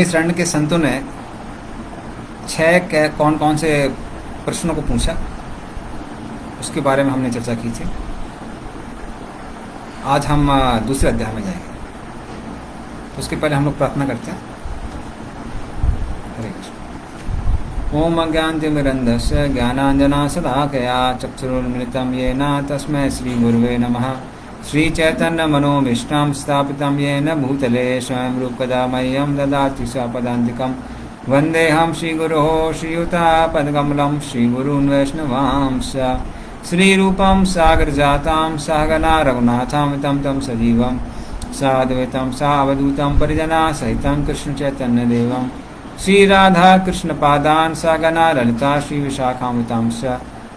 शरण के संतों ने 6 कौन कौन से प्रश्नों को पूछा, उसके बारे में हमने चर्चा की थी। आज हम दूसरे अध्याय में जाएंगे, तो उसके पहले हम लोग प्रार्थना करते हैं। हरे कृष्ण। ओम अज्ञानतिमिरन्धस्य ज्ञानाञ्जनाशलाकया चक्षुरुन्मिलितं येन तस्मै श्रीगुरुवे नमः। श्रीचैतन्यमनोभीष्टं स्थापितं येन भूतले स्वयं रूपकदा मह्यं ददाति स्वपदान्तिकं। वन्देऽहं श्रीगुरोः श्रीयुतापदकमलं श्रीगुरून् वैष्णवांश्च। श्रीरूपं सागरजातं सहगना रघुनाथामितं तं सजीवं साद्वैतं सावधूतं परिजनासहितं कृष्णचैतन्यदेवं श्रीराधाकृष्णपादान् सहगना ललिता श्रीविशाखामितांश्च।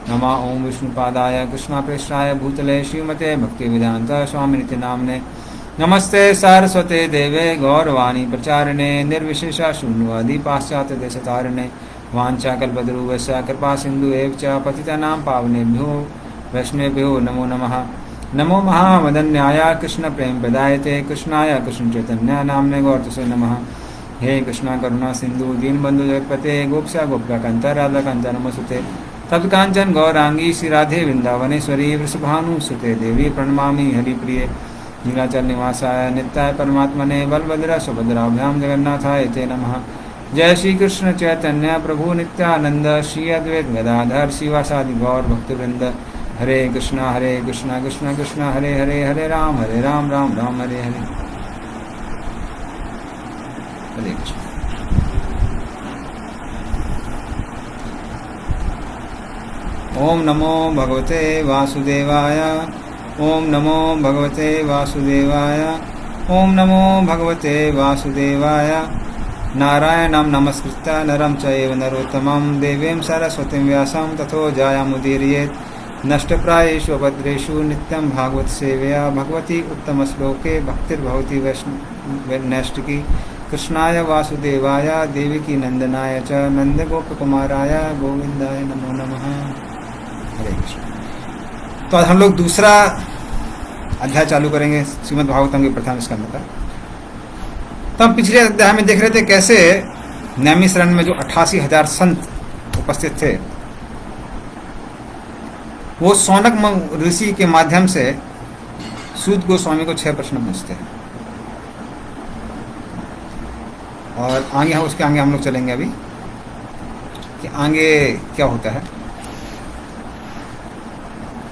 नमः ओं विष्णुपादाय कृष्णप्रेष्ठाय भूतले श्रीमते भक्तिवेदान्त स्वामिनिति नाम्ने। नमस्ते सारस्वते देवे गौरवाणी प्रचारिणे निर्विशेष शून्यवादी पाश्चात्य देशतारिणे। वाञ्छाकल्पतरुभ्यश्च कृपा सिन्धु एव च पतितानां पावनेभ्यो वैष्णवेभ्यो नमो नमः। नमो महामदन्याय कृष्ण प्रेम प्रदायते कृष्णाय कृष्ण चैतन्य नाम्ने गौरतसे नमः। हे कृष्णा करुणा सिंधु दीनबंधु जगत्पते गोप्सा गोपिकान्त राधाकान्त नमोस्तुते। तप्तकाञ्चन गौरांगी श्री राधे वृंदावनेश्वरी वृषभानुसुते देवी प्रणमामि हरिप्रिये। नीलाचल निवासाय नित्याय परमात्मने बलभद्र सुभद्राभ्याम जगन्नाथाय ते नमः। जय श्री कृष्ण चैतन्य प्रभु नित्यानंद श्री अद्वैत गदाधर शिवासादि गौर भक्तवृंद। हरे कृष्णा कृष्णा कृष्णा हरे हरे हरे राम राम राम हरे हरे। हरे कृष्ण। ओम नमो भगवते वासुदेवाय। ओम नमो भगवते वासुदेवाय। ओम नमो भगवते वासुदेवाय। नारायणं नमस्कृत्य नरं चैव नरोत्तमं देवीं सरस्वतीं व्यासं ततो जयमुदीरयेत्। नष्टप्रायेषु भद्रेषु नित्यं भागवत सेवया भगवती उत्तमश्लोके भक्तिर्भवति वैष्णविकी। कृष्णाय वासुदेवाय देवकी नंदनाय च नंदगोपकुमाराय गोविंदाय नमो नमः। हरे कृष्ण। तो आज हम लोग दूसरा अध्याय चालू करेंगे श्रीमद् भागवतम के प्रथम स्कंद का। तो हम पिछले अध्याय में देख रहे थे कैसे नैमिषारण्य में जो 88,000 संत उपस्थित थे, वो सौनक ऋषि के माध्यम से सूत गोस्वामी को 6 प्रश्न पूछते हैं। और आगे उसके आगे हम लोग चलेंगे अभी कि आगे क्या होता है।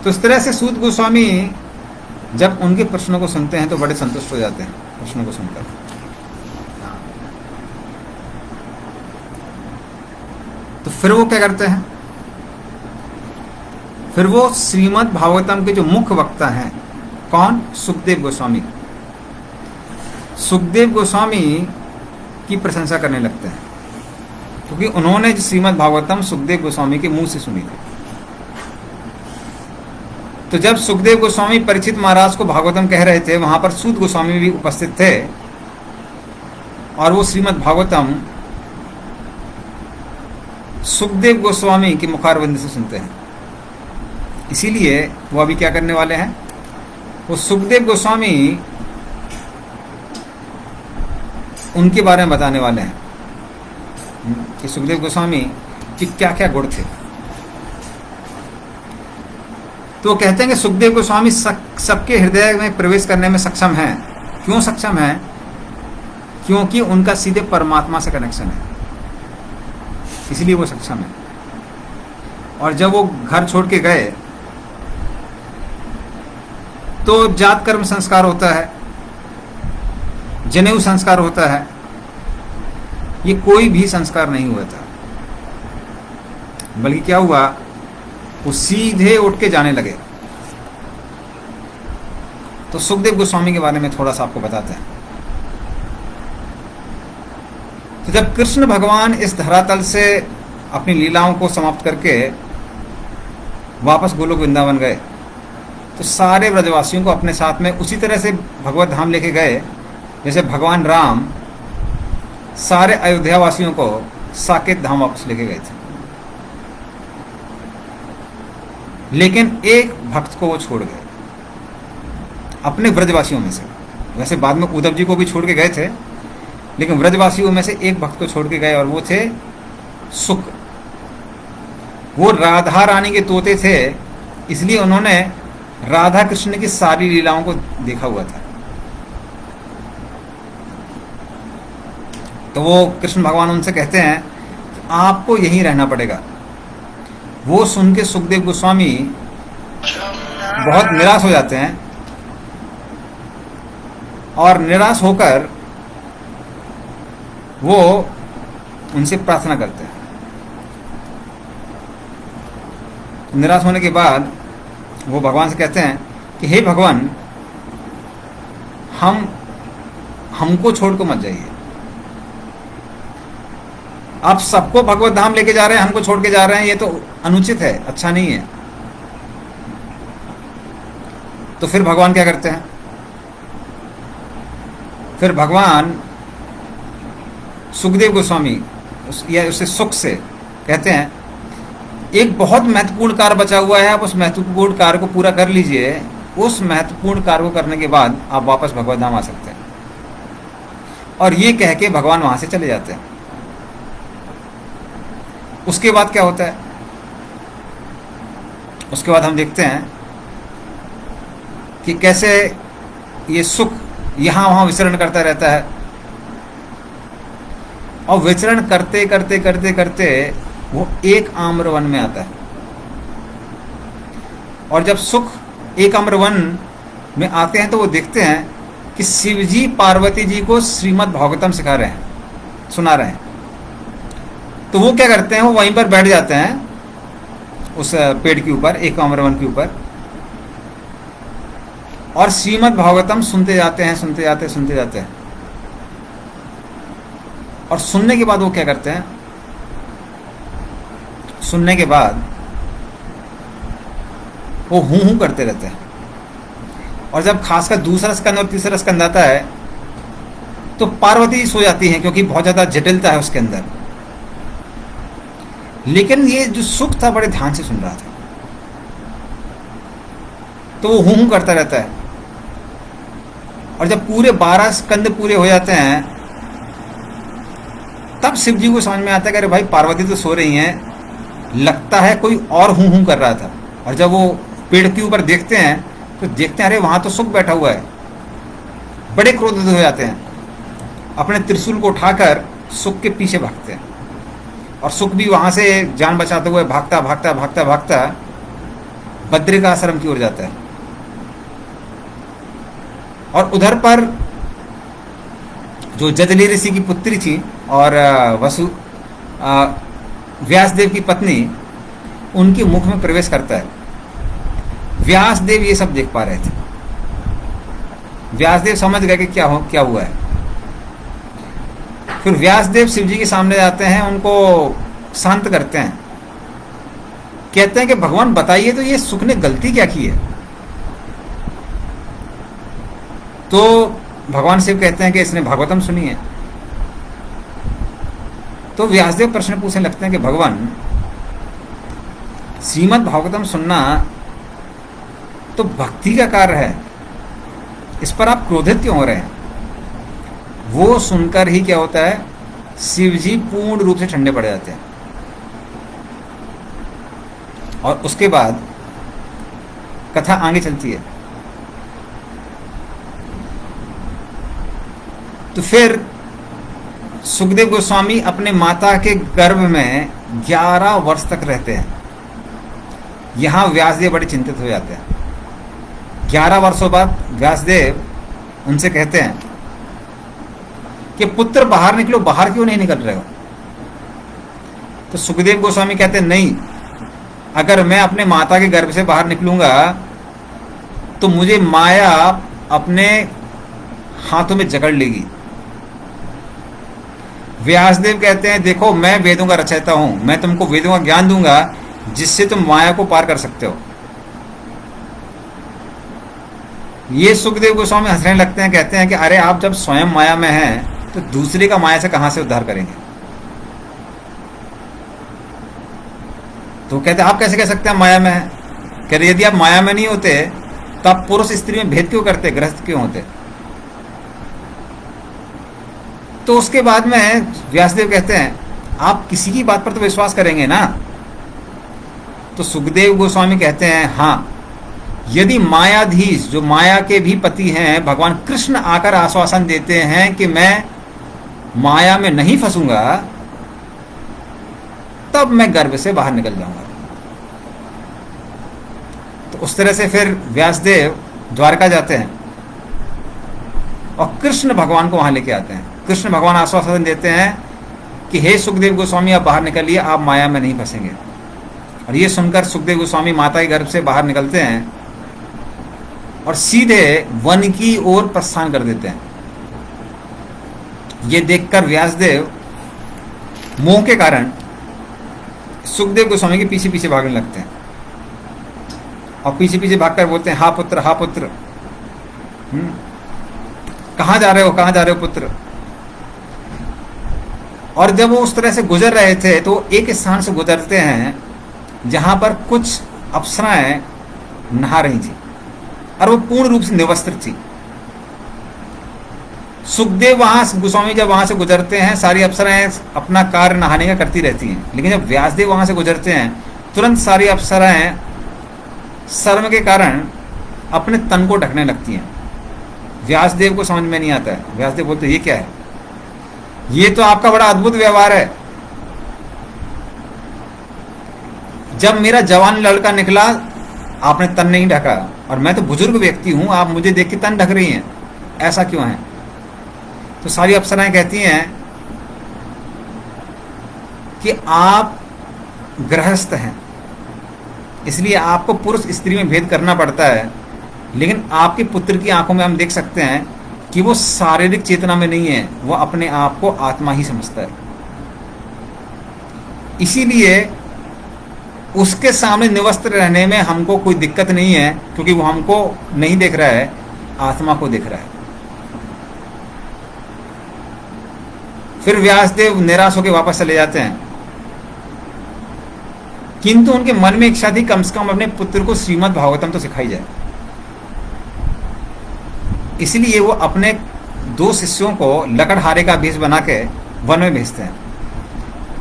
तो इस तरह से सूत गोस्वामी जब उनके प्रश्नों को सुनते हैं तो बड़े संतुष्ट हो जाते हैं प्रश्नों को सुनकर। तो फिर वो क्या करते हैं, फिर वो श्रीमद् भागवतम के जो मुख्य वक्ता हैं, कौन, सुखदेव गोस्वामी, सुखदेव गोस्वामी की प्रशंसा करने लगते हैं, क्योंकि उन्होंने श्रीमद् भागवतम सुखदेव गोस्वामी के मुंह से सुनी थी। तो जब सुखदेव गोस्वामी परीक्षित महाराज को भागवतम कह रहे थे, वहां पर सूत गोस्वामी भी उपस्थित थे और वो श्रीमद् भागवतम सुखदेव गोस्वामी की मुखारविंद से सुनते हैं। इसीलिए वो अभी क्या करने वाले हैं, वो सुखदेव गोस्वामी उनके बारे में बताने वाले हैं कि सुखदेव गोस्वामी के क्या क्या गुण थे। तो कहते हैं कि सुखदेव गोस्वामी सबके हृदय में प्रवेश करने में सक्षम हैं। क्यों सक्षम हैं? क्योंकि उनका सीधे परमात्मा से कनेक्शन है, इसलिए वो सक्षम है। और जब वो घर छोड़ के गए तो जात कर्म संस्कार होता है, जनेऊ संस्कार होता है, ये कोई भी संस्कार नहीं हुआ था। बल्कि क्या हुआ, वो सीधे उठ के जाने लगे। तो सुखदेव गोस्वामी के बारे में थोड़ा सा आपको बताते हैं। तो जब कृष्ण भगवान इस धरातल से अपनी लीलाओं को समाप्त करके वापस गोलोक वृंदावन गए, तो सारे ब्रजवासियों को अपने साथ में उसी तरह से भगवत धाम लेके गए जैसे भगवान राम सारे अयोध्या वासियों को साकेत धाम वापस लेके गए थे। लेकिन एक भक्त को वो छोड़ गए अपने ब्रजवासियों में से। वैसे बाद में उद्धव जी को भी छोड़ के गए थे, लेकिन व्रजवासियों में से एक भक्त को छोड़ के गए और वो थे सुक। वो राधा रानी के तोते थे, इसलिए उन्होंने राधा कृष्ण की सारी लीलाओं को देखा हुआ था। तो वो कृष्ण भगवान उनसे कहते हैं कि आपको यहीं रहना पड़ेगा। वो सुन के सुखदेव गोस्वामी बहुत निराश हो जाते हैं और निराश होकर वो उनसे प्रार्थना करते हैं। निराश होने के बाद वो भगवान से कहते हैं कि हे भगवान, हमको छोड़ को मत जाइए। आप सबको भगवत धाम लेके जा रहे हैं, हमको छोड़ के जा रहे हैं, ये तो अनुचित है, अच्छा नहीं है। तो फिर भगवान क्या करते हैं? फिर भगवान सुखदेव गोस्वामी या उससे सुख से कहते हैं एक बहुत महत्वपूर्ण कार्य बचा हुआ है, आप उस महत्वपूर्ण कार्य को पूरा कर लीजिए। उस महत्वपूर्ण कार्य को करने के बाद आप वापस भगवत धाम आ सकते हैं। और ये कह के भगवान वहां से चले जाते हैं। उसके बाद क्या होता है? उसके बाद हम देखते हैं कि कैसे ये सुख यहां वहां विचरण करता रहता है और विचरण करते करते करते करते वो एक आम्र वन में आता है। और जब सुख एक आम्र वन में आते हैं तो वो देखते हैं कि शिवजी पार्वती जी को श्रीमद् भागवतम सिखा रहे हैं, सुना रहे हैं। तो वो क्या करते हैं, वो वहीं पर बैठ जाते हैं उस पेड़ के ऊपर, एक आम्र वन के ऊपर, और श्रीमद् भागवतम सुनते जाते हैं, सुनते जाते हैं, सुनते जाते हैं। और सुनने के बाद वो क्या करते हैं, सुनने के बाद वो हूं हूं करते रहते हैं। और जब खासकर दूसरा स्कंद और तीसरा स्कंद आता है तो पार्वती जी सो जाती हैं, क्योंकि बहुत ज्यादा जटिलता है उसके अंदर। लेकिन ये जो सुख था बड़े ध्यान से सुन रहा था, तो वो हूं हूं करता रहता है। और जब पूरे 12 स्कंद पूरे हो जाते हैं तब शिव जी को समझ में आता है कि अरे भाई, पार्वती तो सो रही हैं, लगता है कोई और हूं हूं कर रहा था। और जब वो पेड़ के ऊपर देखते हैं तो देखते हैं अरे वहां तो सुख बैठा हुआ है। बड़े क्रोधित हो जाते हैं, अपने त्रिशूल को उठाकर सुख के पीछे भागते हैं। और सुख भी वहां से जान बचाते हुए भागता भागता भागता भागता बद्रिका आश्रम की ओर जाता है। और उधर पर जो जदली ऋषि की पुत्री थी और व्यासदेव की पत्नी, उनके मुख में प्रवेश करता है। व्यासदेव ये सब देख पा रहे थे। व्यासदेव समझ गए कि क्या हुआ है। फिर व्यासदेव शिव जी के सामने जाते हैं, उनको शांत करते हैं, कहते हैं कि भगवान बताइए तो ये सुख ने गलती क्या की है। तो भगवान शिव कहते हैं कि इसने भागवतम सुनी है। तो व्यासदेव प्रश्न पूछने लगते हैं कि भगवान, श्रीमद् भागवतम सुनना तो भक्ति का कार्य है, इस पर आप क्रोधित क्यों हो रहे हैं? वो सुनकर ही क्या होता है, शिवजी पूर्ण रूप से ठंडे पड़ जाते हैं। और उसके बाद कथा आगे चलती है। तो फिर सुखदेव गोस्वामी अपने माता के गर्भ में 11 वर्ष तक रहते हैं। यहां व्यासदेव बड़े चिंतित हो जाते हैं। 11 वर्षों बाद व्यासदेव उनसे कहते हैं कि पुत्र बाहर निकलो, बाहर क्यों नहीं निकल रहे हो? तो सुखदेव गोस्वामी कहते हैं नहीं, अगर मैं अपने माता के गर्भ से बाहर निकलूंगा तो मुझे माया अपने हाथों में जकड़ लेगी। व्यासदेव कहते हैं देखो, मैं वेदों का रचयिता हूं, मैं तुमको वेदों का ज्ञान दूंगा जिससे तुम माया को पार कर सकते हो। ये सुखदेव गोस्वामी हंसने लगते हैं, कहते हैं कि अरे आप जब स्वयं माया में हैं तो दूसरे का माया से कहां से उद्धार करेंगे? तो कहते हैं आप कैसे कह सकते हैं माया में है? कह रहे यदि आप माया में नहीं होते तो आप पुरुष स्त्री में भेद क्यों करते, ग्रस्त क्यों होते? तो उसके बाद में व्यासदेव कहते हैं आप किसी की बात पर तो विश्वास करेंगे ना। तो सुखदेव गोस्वामी कहते हैं हाँ, यदि मायाधीश जो माया के भी पति हैं भगवान कृष्ण आकर आश्वासन देते हैं कि मैं माया में नहीं फंसूंगा, तब मैं गर्भ से बाहर निकल जाऊंगा। तो उस तरह से फिर व्यासदेव द्वारका जाते हैं और कृष्ण भगवान को वहां लेके आते हैं। कृष्ण भगवान आश्वासन देते हैं कि हे सुखदेव गोस्वामी आप बाहर निकलिए, आप माया में नहीं फंसेंगे। और ये सुनकर सुखदेव गोस्वामी माता के गर्भ से बाहर निकलते हैं और सीधे वन की ओर प्रस्थान कर देते हैं। ये देखकर व्यासदेव मोह के कारण सुखदेव गोस्वामी के पीछे पीछे भागने लगते हैं और पीछे पीछे भागकर बोलते हैं हा पुत्र, हा पुत्र, कहां जा रहे हो, कहां जा रहे हो पुत्र। और जब वो उस तरह से गुजर रहे थे तो एक स्थान से गुजरते हैं जहां पर कुछ अप्सराएं नहा रही थी और वो पूर्ण रूप से निवस्त्र थी। सुखदेव गोस्वामी जब वहां से गुजरते हैं सारी अप्सराएं अपना कार्य नहाने का करती रहती हैं, लेकिन जब व्यासदेव वहां से गुजरते हैं तुरंत सारी अप्सराएं शर्म के कारण अपने तन को ढकने लगती हैं। व्यासदेव को समझ में नहीं आता है। व्यासदेव बोलते ये क्या है, ये तो आपका बड़ा अद्भुत व्यवहार है। जब मेरा जवान लड़का निकला आपने तन नहीं ढका, और मैं तो बुजुर्ग व्यक्ति हूं, आप मुझे देख के तन ढक रही हैं, ऐसा क्यों है। तो सारी अप्सराएं कहती हैं कि आप गृहस्थ हैं, इसलिए आपको पुरुष स्त्री में भेद करना पड़ता है, लेकिन आपके पुत्र की आंखों में हम देख सकते हैं कि वो शारीरिक चेतना में नहीं है, वो अपने आप को आत्मा ही समझता है। इसीलिए उसके सामने निवस्त्र रहने में हमको कोई दिक्कत नहीं है, क्योंकि वो हमको नहीं देख रहा है, आत्मा को देख रहा है। फिर व्यासदेव निराश होकर वापस चले जाते हैं, किंतु उनके मन में इच्छा थी कम से कम अपने पुत्र को श्रीमद् भागवतम तो सिखाई जाए। इसलिए वो अपने 2 शिष्यों को लकड़हारे का भेष बना के वन में भेजते हैं,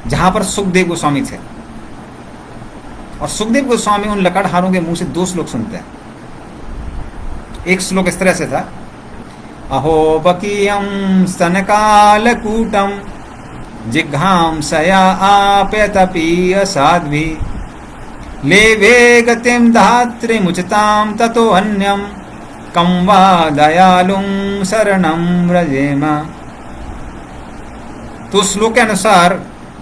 जहां पर सुखदेव गोस्वामी थे। और सुखदेव गोस्वामी उन लकड़हारों के मुंह से 2 श्लोक सुनते हैं। एक श्लोक इस तरह से था, अहो बकीयम स्तनकालकूटम जिघांसया आप्यतपीय साध्वी लेवे गतिम धात्रिमुचिताम ततो अन्यम कम वा दयालुं शरणं व्रजेम। तो श्लोक के अनुसार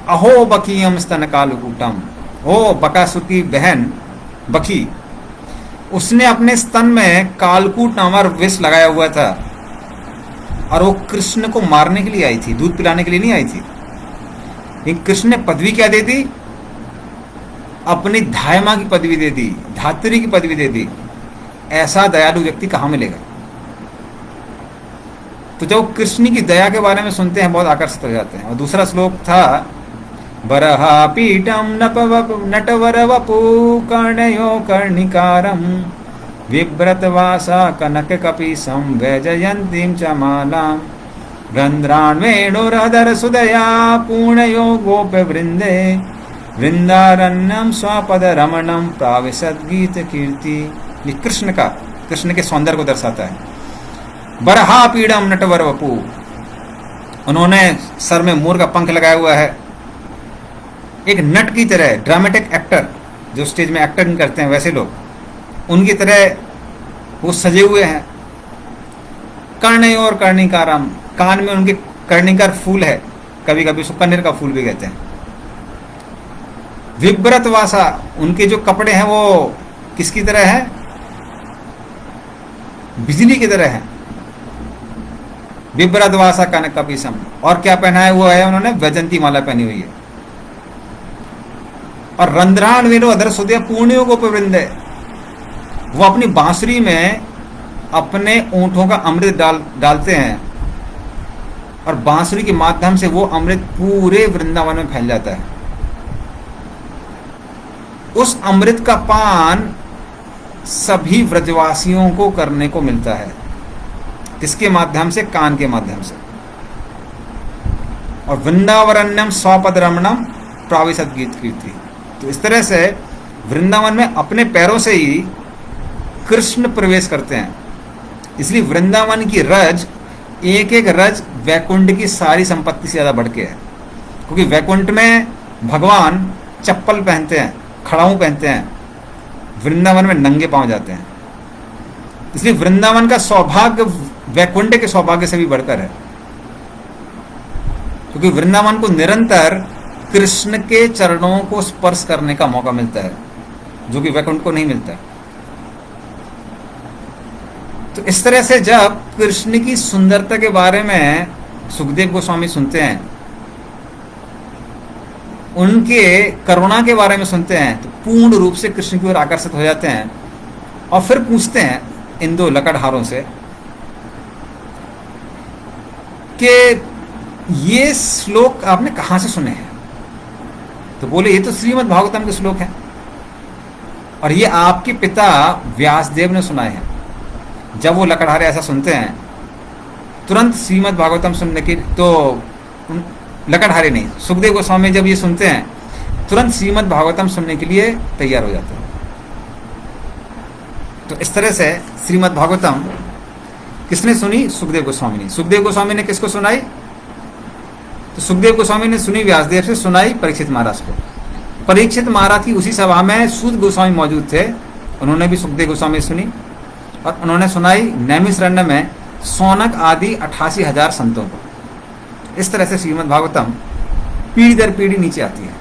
अहो बकीयम स्तनकालकूटम, ओ बकासुर की बहन बकी, उसने अपने स्तन में कालकूट नामक विष लगाया हुआ था और वो कृष्ण को मारने के लिए आई थी, दूध पिलाने के लिए नहीं आई थी। लेकिन कृष्ण ने पदवी क्या दे दी, अपनी धायमा की पदवी दे दी, धात्री की पदवी दे दी। ऐसा दयालु व्यक्ति कहां मिलेगा। तो जब कृष्ण की दया के बारे में सुनते हैं बहुत आकर्षित हो जाते हैं। और दूसरा श्लोक था, बरहा पीठम नटवर वपु कर्णयो कर्णिकारम विव्रतवासा कनक कपीसम वैजयंतीम च मालाम रंध्रान वेणुरधर सुदया पूर्णयो गोप वृंदे वृंदारण्यम स्वपद रमणम प्राविशद गीत कीर्ति। ये कृष्ण के सौंदर्य को दर्शाता है। बरहा पीड़म नटवर वपु, उन्होंने सर में मोर का पंख लगाया हुआ है, एक नट की तरह, ड्रामेटिक एक्टर जो स्टेज में एक्टिंग करते हैं वैसे लोग, उनकी तरह वो सजे हुए हैं। कर्णय और कर्णिकारम, कान में उनके कर्णिकार फूल है, कभी कभी उसको कनेर का फूल भी कहते हैं। विव्रत वासा, उनके जो कपड़े हैं वो किसकी तरह है, बिजली की तरह है। विव्रत वासा कनक कपीसम, और क्या पहना है वो है, उन्होंने वैजंती माला पहनी हुई है। और रंध्रान वेणु अधर सुदय पूर्णियों को वृंदे, वो अपनी बांसुरी में अपने ऊंटों का अमृत डालते हैं और बांसुरी के माध्यम से वो अमृत पूरे वृंदावन में फैल जाता है। उस अमृत का पान सभी व्रजवासियों को करने को मिलता है। किसके माध्यम से, कान के माध्यम से। और वृंदावरण्यम स्वपद रमणम प्राविशत गीत कीर्ति। तो इस तरह से वृंदावन में अपने पैरों से ही कृष्ण प्रवेश करते हैं। इसलिए वृंदावन की रज, एक एक रज वैकुंठ की सारी संपत्ति से ज़्यादा बढ़ के है, क्योंकि वैकुंठ में भगवान चप्पल पहनते हैं, खड़ाऊ पहनते हैं, वृंदावन में नंगे पांव जाते हैं। इसलिए वृंदावन का सौभाग्य वैकुंठ के सौभाग्य से भी बढ़कर है, क्योंकि वृंदावन को निरंतर कृष्ण के चरणों को स्पर्श करने का मौका मिलता है, जो कि वैकुंठ को नहीं मिलता। तो इस तरह से जब कृष्ण की सुंदरता के बारे में सुखदेव गोस्वामी सुनते हैं, उनके करुणा के बारे में सुनते हैं, तो पूर्ण रूप से कृष्ण की ओर आकर्षित हो जाते हैं और फिर पूछते हैं इन दो लकड़हारों से कि ये श्लोक आपने कहां से सुने हैं। तो बोले ये तो श्रीमद् भागवतम के श्लोक हैं और ये आपके पिता व्यासदेव ने सुनाए हैं। जब वो लकड़हारे ऐसा सुनते हैं, तुरंत श्रीमद् भागवतम सुनने की, तो लकड़हारे नहीं, सुखदेव गोस्वामी जब ये सुनते हैं, तुरंत श्रीमद् भागवतम सुनने के लिए तैयार हो जाते हैं। तो इस तरह से श्रीमद् भागवतम किसने सुनी? सुखदेव गोस्वामी ने। सुखदेव गोस्वामी ने किसको सुनाई? तो सुखदेव गोस्वामी ने सुनी व्यासदेव से, सुनाई परीक्षित महाराज को। परीक्षित महाराज की उसी सभा में सूत गोस्वामी मौजूद थे, उन्होंने भी सुखदेव गोस्वामी सुनी और उन्होंने सुनाई नैमिषारण्य में सौनक आदि 88,000 संतों को। इस तरह से श्रीमद् भागवतम पीढ़ी दर पीढ़ी नीचे आती है।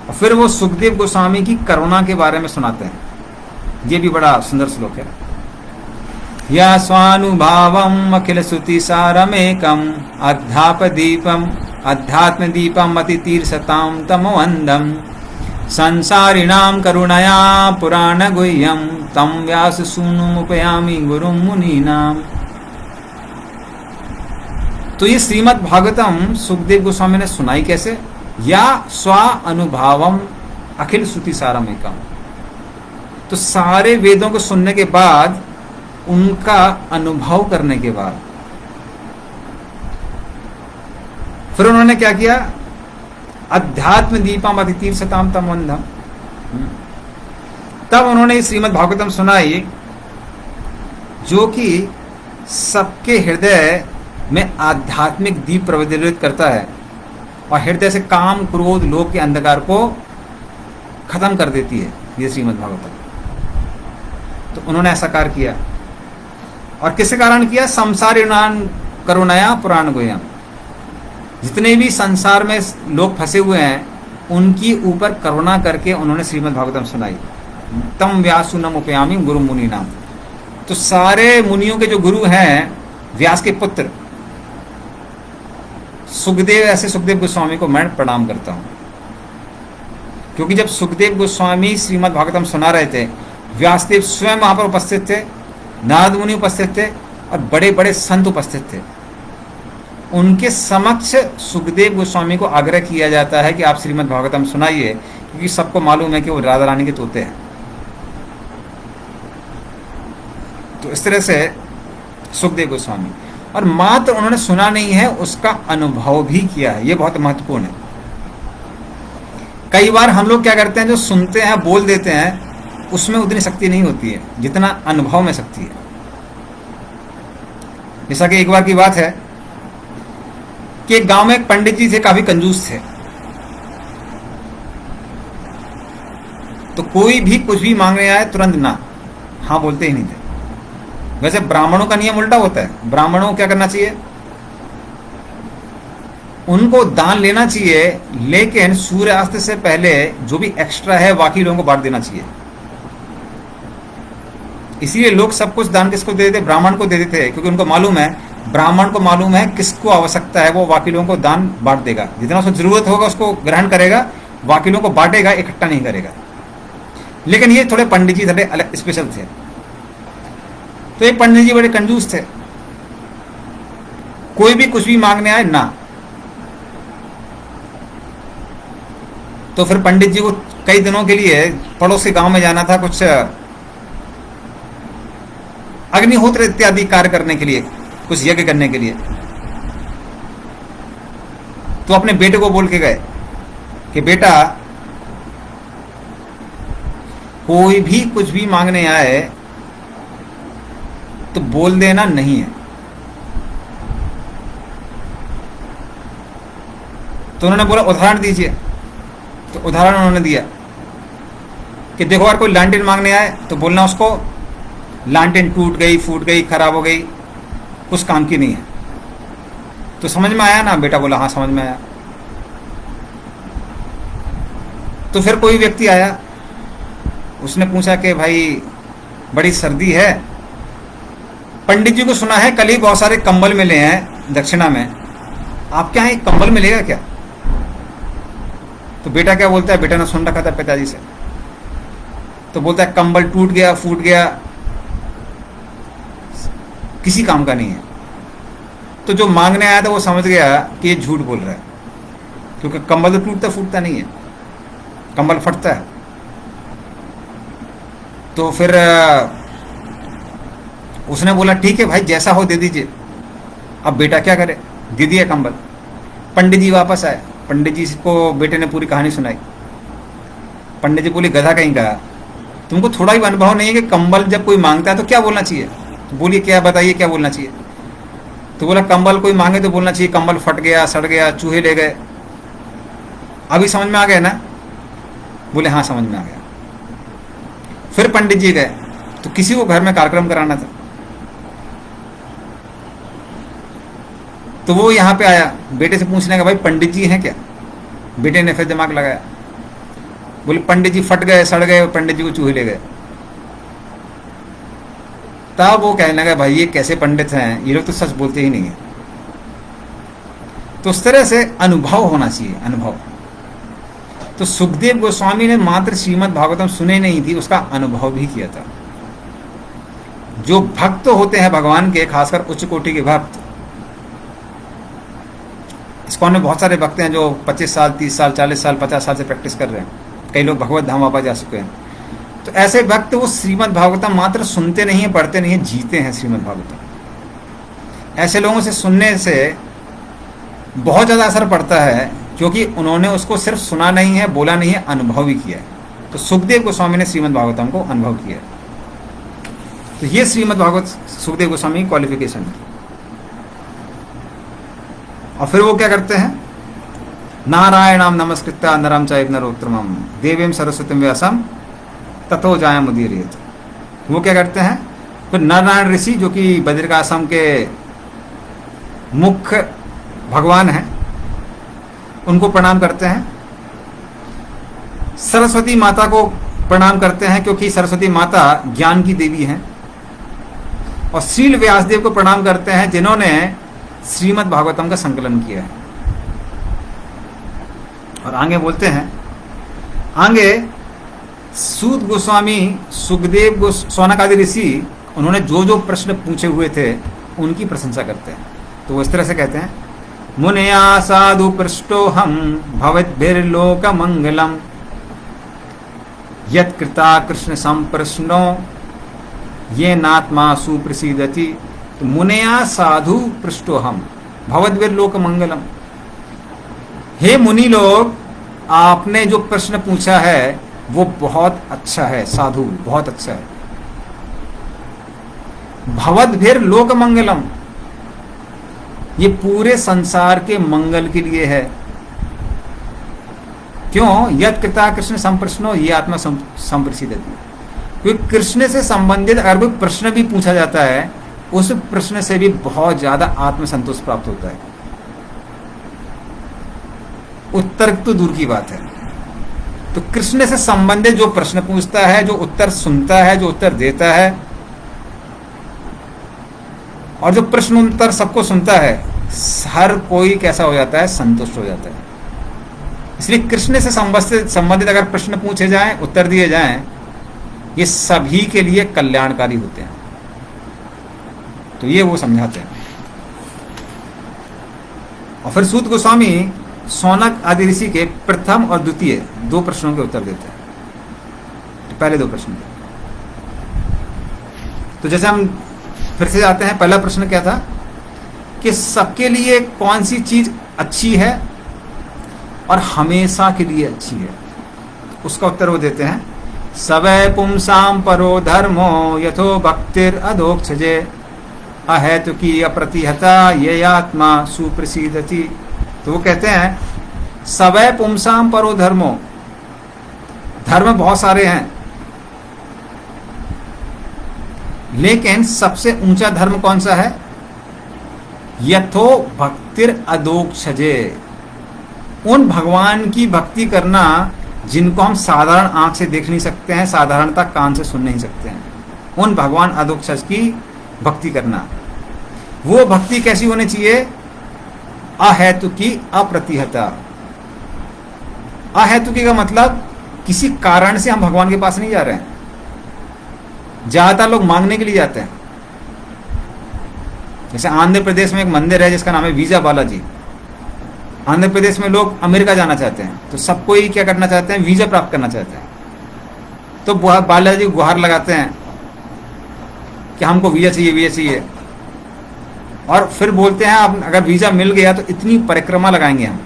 और फिर वो सुखदेव गोस्वामी की करुणा के बारे में सुनाते हैं। ये भी बड़ा सुंदर श्लोक है। या स्वानुभावम अखिल श्रुति सारमेकम अध्यात्म दीपम अति तीर्थताम तमवंदम संसारिणाम करुणया पुराण गुह्यम तम व्यास सूनुमुपयामि गुरुम मुनीनाम। तो ये श्रीमद् भागवतम सुखदेव गोस्वामी ने सुनाई कैसे? या स्व अनुभवम अखिल श्रुति सारमेकम। तो सारे वेदों को सुनने के बाद, उनका अनुभव करने के बाद, फिर उन्होंने क्या किया? अध्यात्म दीपम अति तीर्थताम तमवंदम। तब उन्होंने श्रीमद् भागवतम सुनाई, जो कि सबके हृदय में आध्यात्मिक दीप प्रज्वलित करता है और हृदय से काम क्रोध लोभ के अंधकार को खत्म कर देती है ये श्रीमद् भागवतम। तो उन्होंने ऐसा कार्य किया। और किसके कारण किया? संसारिणां करुणया पुराण गुह्यम। जितने भी संसार में लोग फंसे हुए हैं, उनकी ऊपर करुणा करके उन्होंने श्रीमद् भागवतम सुनाई। तम व्यासुनम उपयामि गुरु मुनि नाम। तो सारे मुनियों के जो गुरु हैं, व्यास के पुत्र सुखदेव, ऐसे सुखदेव गोस्वामी को मैं प्रणाम करता हूं। क्योंकि जब सुखदेव गोस्वामी श्रीमद् भागवतम सुना रहे थे, व्यासदेव स्वयं वहां पर उपस्थित थे, नारद मुनि उपस्थित थे और बड़े बड़े संत उपस्थित थे। उनके समक्ष सुखदेव गोस्वामी को आग्रह किया जाता है कि आप श्रीमद् भागवतम सुनाइए, क्योंकि सबको मालूम है कि वो राधा रानी के तोते हैं। तो इस तरह से सुखदेव गोस्वामी, और मात्र उन्होंने सुना नहीं है, उसका अनुभव भी किया है। ये बहुत महत्वपूर्ण है। कई बार हम लोग क्या करते हैं, जो सुनते हैं बोल देते हैं, उसमें उतनी शक्ति नहीं होती है जितना अनुभव में शक्ति है। जैसा कि एक बार की बात है कि एक गांव में एक पंडित जी थे, काफी कंजूस थे। तो कोई भी कुछ भी मांगने आए तुरंत ना, हाँ बोलते ही नहीं थे। वैसे ब्राह्मणों का नियम उल्टा होता है। ब्राह्मणों को क्या करना चाहिए? उनको दान लेना चाहिए, लेकिन सूर्यास्त से पहले जो भी एक्स्ट्रा है बाकी लोगों को बांट देना चाहिए। इसीलिए लोग सब कुछ दान किसको दे देते? ब्राह्मण को दे देते हैं, क्योंकि उनको मालूम है, ब्राह्मण को मालूम है किसको आवश्यकता है, वो बाकी लोगों को दान बांट देगा। जितना उसको जरूरत होगा उसको ग्रहण करेगा, बाकी लोगों को बांटेगा, इकट्ठा नहीं करेगा। लेकिन ये थोड़े पंडित जी थोड़े अलग स्पेशल थे। तो ये पंडित जी बड़े कंजूस थे, कोई भी कुछ भी मांगने आए ना। तो फिर पंडित जी को कई दिनों के लिए पड़ोस के गांव में जाना था, कुछ अग्निहोत्र इत्यादि कार्य करने के लिए, कुछ यज्ञ करने के लिए। तो अपने बेटे को बोल के गए कि बेटा कोई भी कुछ भी मांगने आए तो बोल देना नहीं है। तो उन्होंने बोला उदाहरण दीजिए। तो उदाहरण उन्होंने दिया कि देखो अगर कोई लालटेन मांगने आए तो बोलना उसको लालटेन टूट गई, फूट गई, खराब हो गई, उस काम की नहीं है। तो समझ में आया ना? बेटा बोला हाँ समझ में आया। तो फिर कोई व्यक्ति आया, उसने पूछा कि भाई बड़ी सर्दी है, पंडित जी को सुना है कल ही बहुत सारे कंबल मिले हैं दक्षिणा में, आपके यहाँ एक कंबल मिलेगा क्या? तो बेटा क्या बोलता है? बेटा ने सुन रखा था पिताजी से, तो बोलता है कंबल टूट गया, फूट गया, किसी काम का नहीं है। तो जो मांगने आया था वो समझ गया कि ये झूठ बोल रहा है, क्योंकि कंबल तो टूटता फूटता नहीं है, कंबल फटता है। तो फिर उसने बोला ठीक है भाई जैसा हो दे दीजिए। अब बेटा क्या करे, दे दिया कंबल। पंडित जी वापस आए, पंडित जी को बेटे ने पूरी कहानी सुनाई। पंडित जी बोली गधा कहीं का, तुमको थोड़ा ही अनुभव नहीं है कि कंबल जब कोई मांगता है तो क्या बोलना चाहिए? तो बोलिए क्या, बताइए क्या बोलना चाहिए? तो बोला कंबल कोई मांगे तो बोलना चाहिए कंबल फट गया, सड़ गया, चूहे ले गए। अभी समझ में आ गया ना? बोले हाँ समझ में आ गया। फिर पंडित जी गए, तो किसी को घर में कार्यक्रम कराना था, तो वो यहाँ पे आया बेटे से पूछने का भाई पंडित जी हैं क्या? बेटे ने फिर दिमाग लगाया, बोले पंडित जी फट गए, सड़ गए, पंडित जी को चूहे ले गए। तब वो कहने लगा भाई ये कैसे पंडित हैं, ये लोग तो सच बोलते ही नहीं है। तो उस तरह से अनुभव होना चाहिए, अनुभव। तो सुखदेव गोस्वामी ने मात्र श्रीमद् भागवतम सुने नहीं थी, उसका अनुभव भी किया था। जो भक्त होते हैं भगवान के, खासकर उच्च कोटि के भक्त, इस्कॉन में बहुत सारे भक्त हैं जो 25 साल, 30 साल, 40 साल, 50 साल से प्रैक्टिस कर रहे हैं, कई लोग भगवत धाम वापस जा चुके हैं। तो ऐसे भक्त वो श्रीमद् भागवतम मात्र सुनते नहीं है, पढ़ते नहीं है, जीते हैं श्रीमद् भागवतम। ऐसे लोगों से सुनने से बहुत ज़्यादा असर पड़ता है, क्योंकि उन्होंने उसको सिर्फ सुना नहीं है, बोला नहीं है, अनुभव भी किया है। तो सुखदेव गोस्वामी ने श्रीमद् भागवतम को अनुभव किया है। तो ये श्रीमद् भागवत सुखदेव गोस्वामी की क्वालिफिकेशन है। और फिर वो क्या करते हैं? नारायणाम नमस्कृत्य नरम चैव नरोत्तमम देवीं सरस्वतीं व्यासम ततो जायम उदीरयेत। वो क्या करते हैं? फिर नारायण ऋषि जो कि बद्रिकाश्रम के मुख्य भगवान हैं, उनको प्रणाम करते हैं। सरस्वती माता को प्रणाम करते हैं, क्योंकि सरस्वती माता ज्ञान की देवी हैं। और श्रील व्यासदेव को प्रणाम करते हैं, जिन्होंने श्रीमद् भागवतम का संकलन किया है। और आगे बोलते हैं, आगे सूत गोस्वामी, सुखदेव सौनक आदि ऋषि, उन्होंने जो जो प्रश्न पूछे हुए थे उनकी प्रशंसा करते हैं। तो वो इस तरह से कहते हैं, मुनया साधु पृष्टो हम भवद्भिर्लोक मंगलम यत्कृता कृष्ण संप्रश्नो ये नात्मा सुप्रसिद्धति। तो मुनया साधु पृष्टो हम भवद्भिर्लोक मंगलम। हे मुनि लोग, आपने जो प्रश्न पूछा है वो बहुत अच्छा है, साधु बहुत अच्छा है। भवद्भिर्लोक मंगलम, ये पूरे संसार के मंगल के लिए है। क्यों? यत् कृता कृष्ण संप्रश्नो ये आत्मा संप्रसिद्धति। क्योंकि कृष्ण से संबंधित अगर कोई प्रश्न भी पूछा जाता है, उस प्रश्न से भी बहुत ज्यादा आत्मसंतोष प्राप्त होता है। उत्तर तो दूर की बात है। तो कृष्ण से संबंधित जो प्रश्न पूछता है, जो उत्तर सुनता है, जो उत्तर देता है, और जो प्रश्न उत्तर सबको सुनता है, हर कोई कैसा हो जाता है? संतुष्ट हो जाता है। इसलिए कृष्ण से संबंधित अगर प्रश्न पूछे जाएं, उत्तर दिए जाएं, ये सभी के लिए कल्याणकारी होते हैं। तो ये वो समझाते हैं। और फिर सूत गोस्वामी सौनक आदि ऋषि के प्रथम और द्वितीय दो प्रश्नों के उत्तर देते हैं। तो पहले दो प्रश्न, तो जैसे हम फिर से जाते हैं, पहला प्रश्न क्या था कि सबके लिए कौन सी चीज अच्छी है और हमेशा के लिए अच्छी है? उसका उत्तर वो देते हैं, सवै पुंसाम परो धर्मो यथो भक्तिर अधोक्षजे अहेतुकी अप्रतिहता ये आत्मा सुप्रसिद्धति। तो वो कहते हैं सवै पुंसाम परो धर्मो, धर्म बहुत सारे हैं, लेकिन सबसे ऊंचा धर्म कौन सा है? यथो भक्तिर अधोक्षजे, उन भगवान की भक्ति करना जिनको हम साधारण आंख से देख नहीं सकते हैं, साधारणता कान से सुन नहीं सकते हैं, उन भगवान अधोक्षज की भक्ति करना। वो भक्ति कैसी होनी चाहिए? अहेतुकी अप्रतिहता। अहेतुकी का मतलब किसी कारण से हम भगवान के पास नहीं जा रहे हैं। ज्यादातर लोग मांगने के लिए जाते हैं। जैसे आंध्र प्रदेश में एक मंदिर है जिसका नाम है वीजा बालाजी। आंध्र प्रदेश में लोग अमेरिका जाना चाहते हैं, तो सब कोई क्या करना चाहते हैं? वीजा प्राप्त करना चाहते हैं। तो बालाजी गुहार लगाते हैं कि हमको वीजा चाहिए, वीजा चाहिए, और फिर बोलते हैं आप अगर वीजा मिल गया तो इतनी परिक्रमा लगाएंगे हम।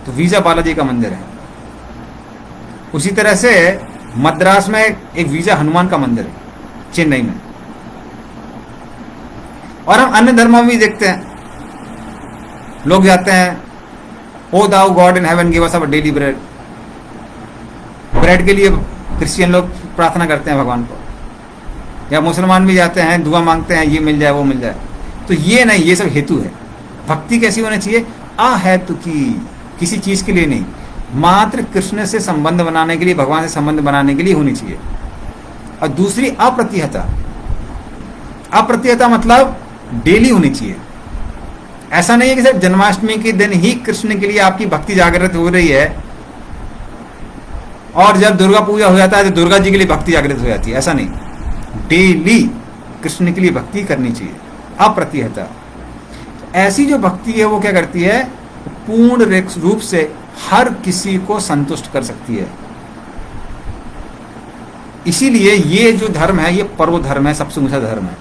तो वीजा बालाजी का मंदिर है। उसी तरह से मद्रास में एक वीजा हनुमान का मंदिर है, चेन्नई में। और हम अन्य धर्मों में भी देखते हैं, लोग जाते हैं, O thou God in heaven give us our daily bread. Bread के लिए क्रिश्चियन लोग प्रार्थना करते हैं भगवान को, या मुसलमान भी जाते हैं, दुआ मांगते हैं, ये मिल जाए वो मिल जाए। तो ये नहीं, ये सब हेतु है। भक्ति कैसी होनी चाहिए? अहेतुकी, किसी चीज के लिए नहीं, मात्र कृष्ण से संबंध बनाने के लिए, भगवान से संबंध बनाने के लिए होनी चाहिए। और दूसरी अप्रतिहता। अप्रतिहता मतलब डेली होनी चाहिए। ऐसा नहीं है कि सिर्फ जन्माष्टमी के दिन ही कृष्ण के लिए आपकी भक्ति जागृत हो रही है और जब दुर्गा पूजा हो जाता है तो दुर्गा जी के लिए भक्ति जागृत हो जाती है। ऐसा नहीं, डेली कृष्ण के लिए भक्ति करनी चाहिए। अप्रतिहता। ऐसी जो भक्ति है वो क्या करती है? पूर्ण रूप से हर किसी को संतुष्ट कर सकती है। इसीलिए ये जो धर्म है ये पर्व धर्म है, सबसे ऊंचा धर्म है।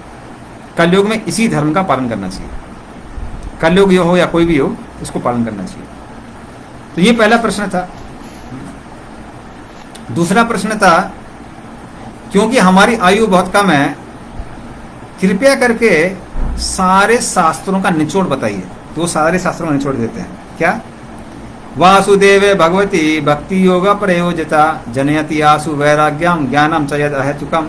कलयुग में इसी धर्म का पालन करना चाहिए। कलयुग हो या कोई भी हो, इसको पालन करना चाहिए। तो ये पहला प्रश्न था। दूसरा प्रश्न था, क्योंकि हमारी आयु बहुत कम है, कृपया करके सारे शास्त्रों का निचोड़ बताइए। तो सारे शास्त्रों का निचोड़ देते हैं। क्या? वासुदेवे भगवती भक्ति योग प्रयोजिता जनयति आसु वैराग्यम ज्ञानम च यद अहेतुकम।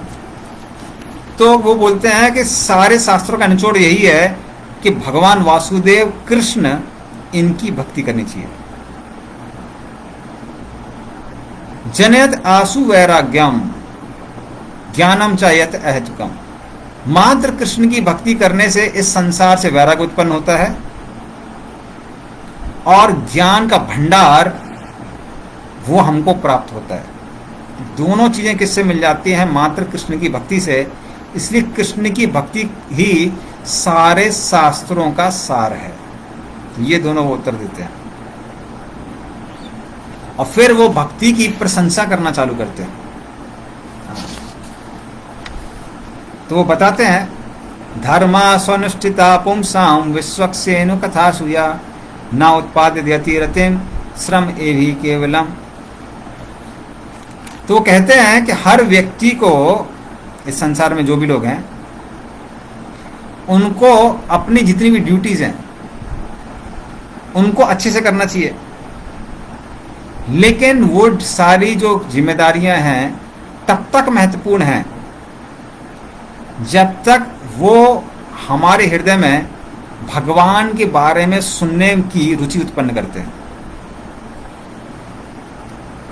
तो वो बोलते हैं कि सारे शास्त्रों का निचोड़ यही है कि भगवान वासुदेव कृष्ण, इनकी भक्ति करनी चाहिए। जनयत आसु वैराग्यम ज्ञानम च यद अहेतुकम। मात्र कृष्ण की भक्ति करने से इस संसार से वैराग्य उत्पन्न होता है और ज्ञान का भंडार वो हमको प्राप्त होता है। दोनों चीजें किससे मिल जाती हैं? मात्र कृष्ण की भक्ति से। इसलिए कृष्ण की भक्ति ही सारे शास्त्रों का सार है। ये दोनों वो उत्तर देते हैं और फिर वो भक्ति की प्रशंसा करना चालू करते हैं। तो वो बताते हैं, धर्मा स्वनुष्ठिता पुंसाम विश्वक्सेनु कथा सुया न उत्पाद्यति रतिम श्रम एवि केवलम। तो वो कहते हैं कि हर व्यक्ति को, इस संसार में जो भी लोग हैं, उनको अपनी जितनी भी ड्यूटीज हैं उनको अच्छे से करना चाहिए। लेकिन वो सारी जो जिम्मेदारियां हैं तब तक महत्वपूर्ण हैं जब तक वो हमारे हृदय में भगवान के बारे में सुनने की रुचि उत्पन्न करते हैं।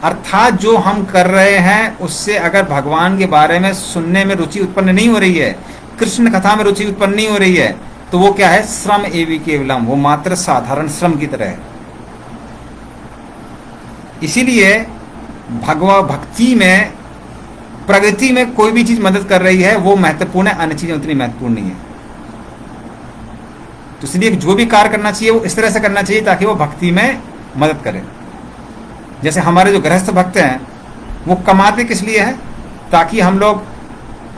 अर्थात जो हम कर रहे हैं उससे अगर भगवान के बारे में सुनने में रुचि उत्पन्न नहीं हो रही है, कृष्ण कथा में रुचि उत्पन्न नहीं हो रही है, तो वो क्या है? श्रम एवि केवलम, वो मात्र साधारण श्रम की तरह है। इसीलिए भक्ति में, प्रगति में कोई भी चीज मदद कर रही है वो महत्वपूर्ण है, अन्य चीजें उतनी महत्वपूर्ण नहीं है। तो इसलिए जो भी कार्य करना चाहिए वो इस तरह से करना चाहिए ताकि वो भक्ति में मदद करे। जैसे हमारे जो गृहस्थ भक्त हैं वो कमाते किस लिए है? ताकि हम लोग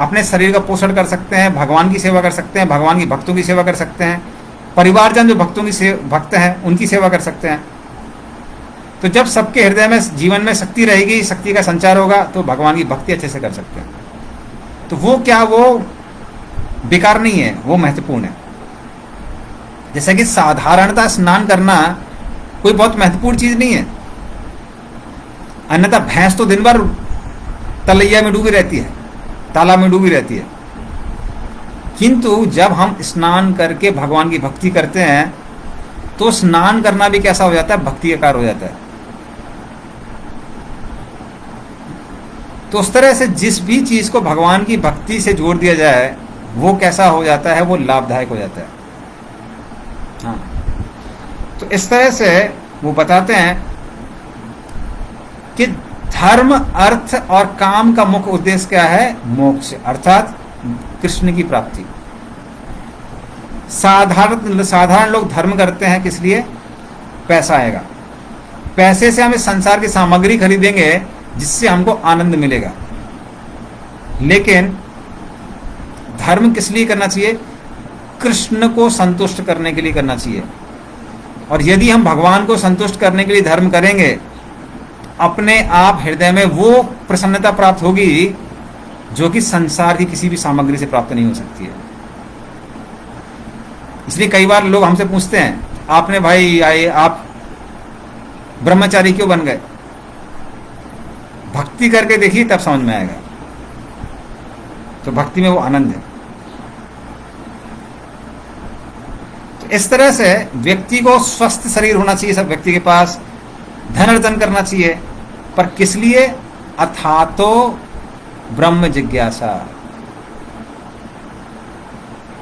अपने शरीर का पोषण कर सकते हैं, भगवान की सेवा कर सकते हैं, भगवान की भक्तों की सेवा कर सकते हैं, परिवारजन जो भक्त हैं उनकी सेवा कर सकते हैं। तो जब सबके हृदय में जीवन में शक्ति रहेगी, शक्ति का संचार होगा, तो भगवान की भक्ति अच्छे से कर सकते हैं। तो वो क्या, वो बेकार नहीं है, वो महत्वपूर्ण है। जैसे कि साधारणता स्नान करना कोई बहुत महत्वपूर्ण चीज नहीं है, अन्यथा भैंस तो दिन भर तलैया में डूबी रहती है, तालाब में डूबी रहती है। किंतु जब हम स्नान करके भगवान की भक्ति करते हैं तो स्नान करना भी कैसा हो जाता है, भक्ति का कार्य हो जाता है। तो उस तरह से जिस भी चीज को भगवान की भक्ति से जोड़ दिया जाए वो कैसा हो जाता है, वो लाभदायक हो जाता है। हाँ, तो इस तरह से वो बताते हैं कि धर्म, अर्थ और काम का मुख्य उद्देश्य क्या है, मोक्ष अर्थात कृष्ण की प्राप्ति। साधारण लोग धर्म करते हैं किस लिए, पैसा आएगा, पैसे से हम इस संसार की सामग्री खरीदेंगे जिससे हमको आनंद मिलेगा। लेकिन धर्म किस लिए करना चाहिए, कृष्ण को संतुष्ट करने के लिए करना चाहिए। और यदि हम भगवान को संतुष्ट करने के लिए धर्म करेंगे, अपने आप हृदय में वो प्रसन्नता प्राप्त होगी जो कि संसार की किसी भी सामग्री से प्राप्त नहीं हो सकती है। इसलिए कई बार लोग हमसे पूछते हैं, आपने भाई आए आप ब्रह्मचारी क्यों बन गए, भक्ति करके देखिए तब समझ में आएगा। तो भक्ति में वो आनंद है। तो इस तरह से व्यक्ति को स्वस्थ शरीर होना चाहिए, सब व्यक्ति के पास धन अर्जन करना चाहिए, पर किस लिए, अथातो ब्रह्म जिज्ञासा,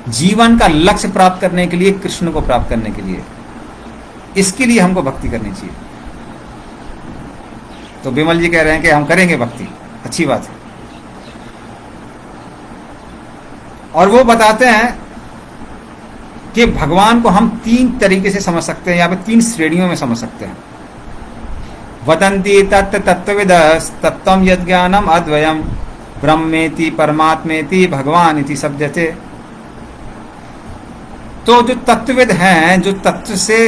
जीवन का लक्ष्य प्राप्त करने के लिए, कृष्ण को प्राप्त करने के लिए, इसके लिए हमको भक्ति करनी चाहिए। तो बिमल जी कह रहे हैं कि हम करेंगे भक्ति, अच्छी बात है। और वो बताते हैं कि भगवान को हम 3 तरीके से समझ सकते हैं, यहाँ पे 3 श्रेणियों में समझ सकते हैं। वदन्ति तत्त तत्त्वविदः तत्त्वं यज्ञानम अद्वयम ब्रह्मेति परमात्मेति भगवान इति शब्दते। तो जो तत्वविद हैं, जो तत्व से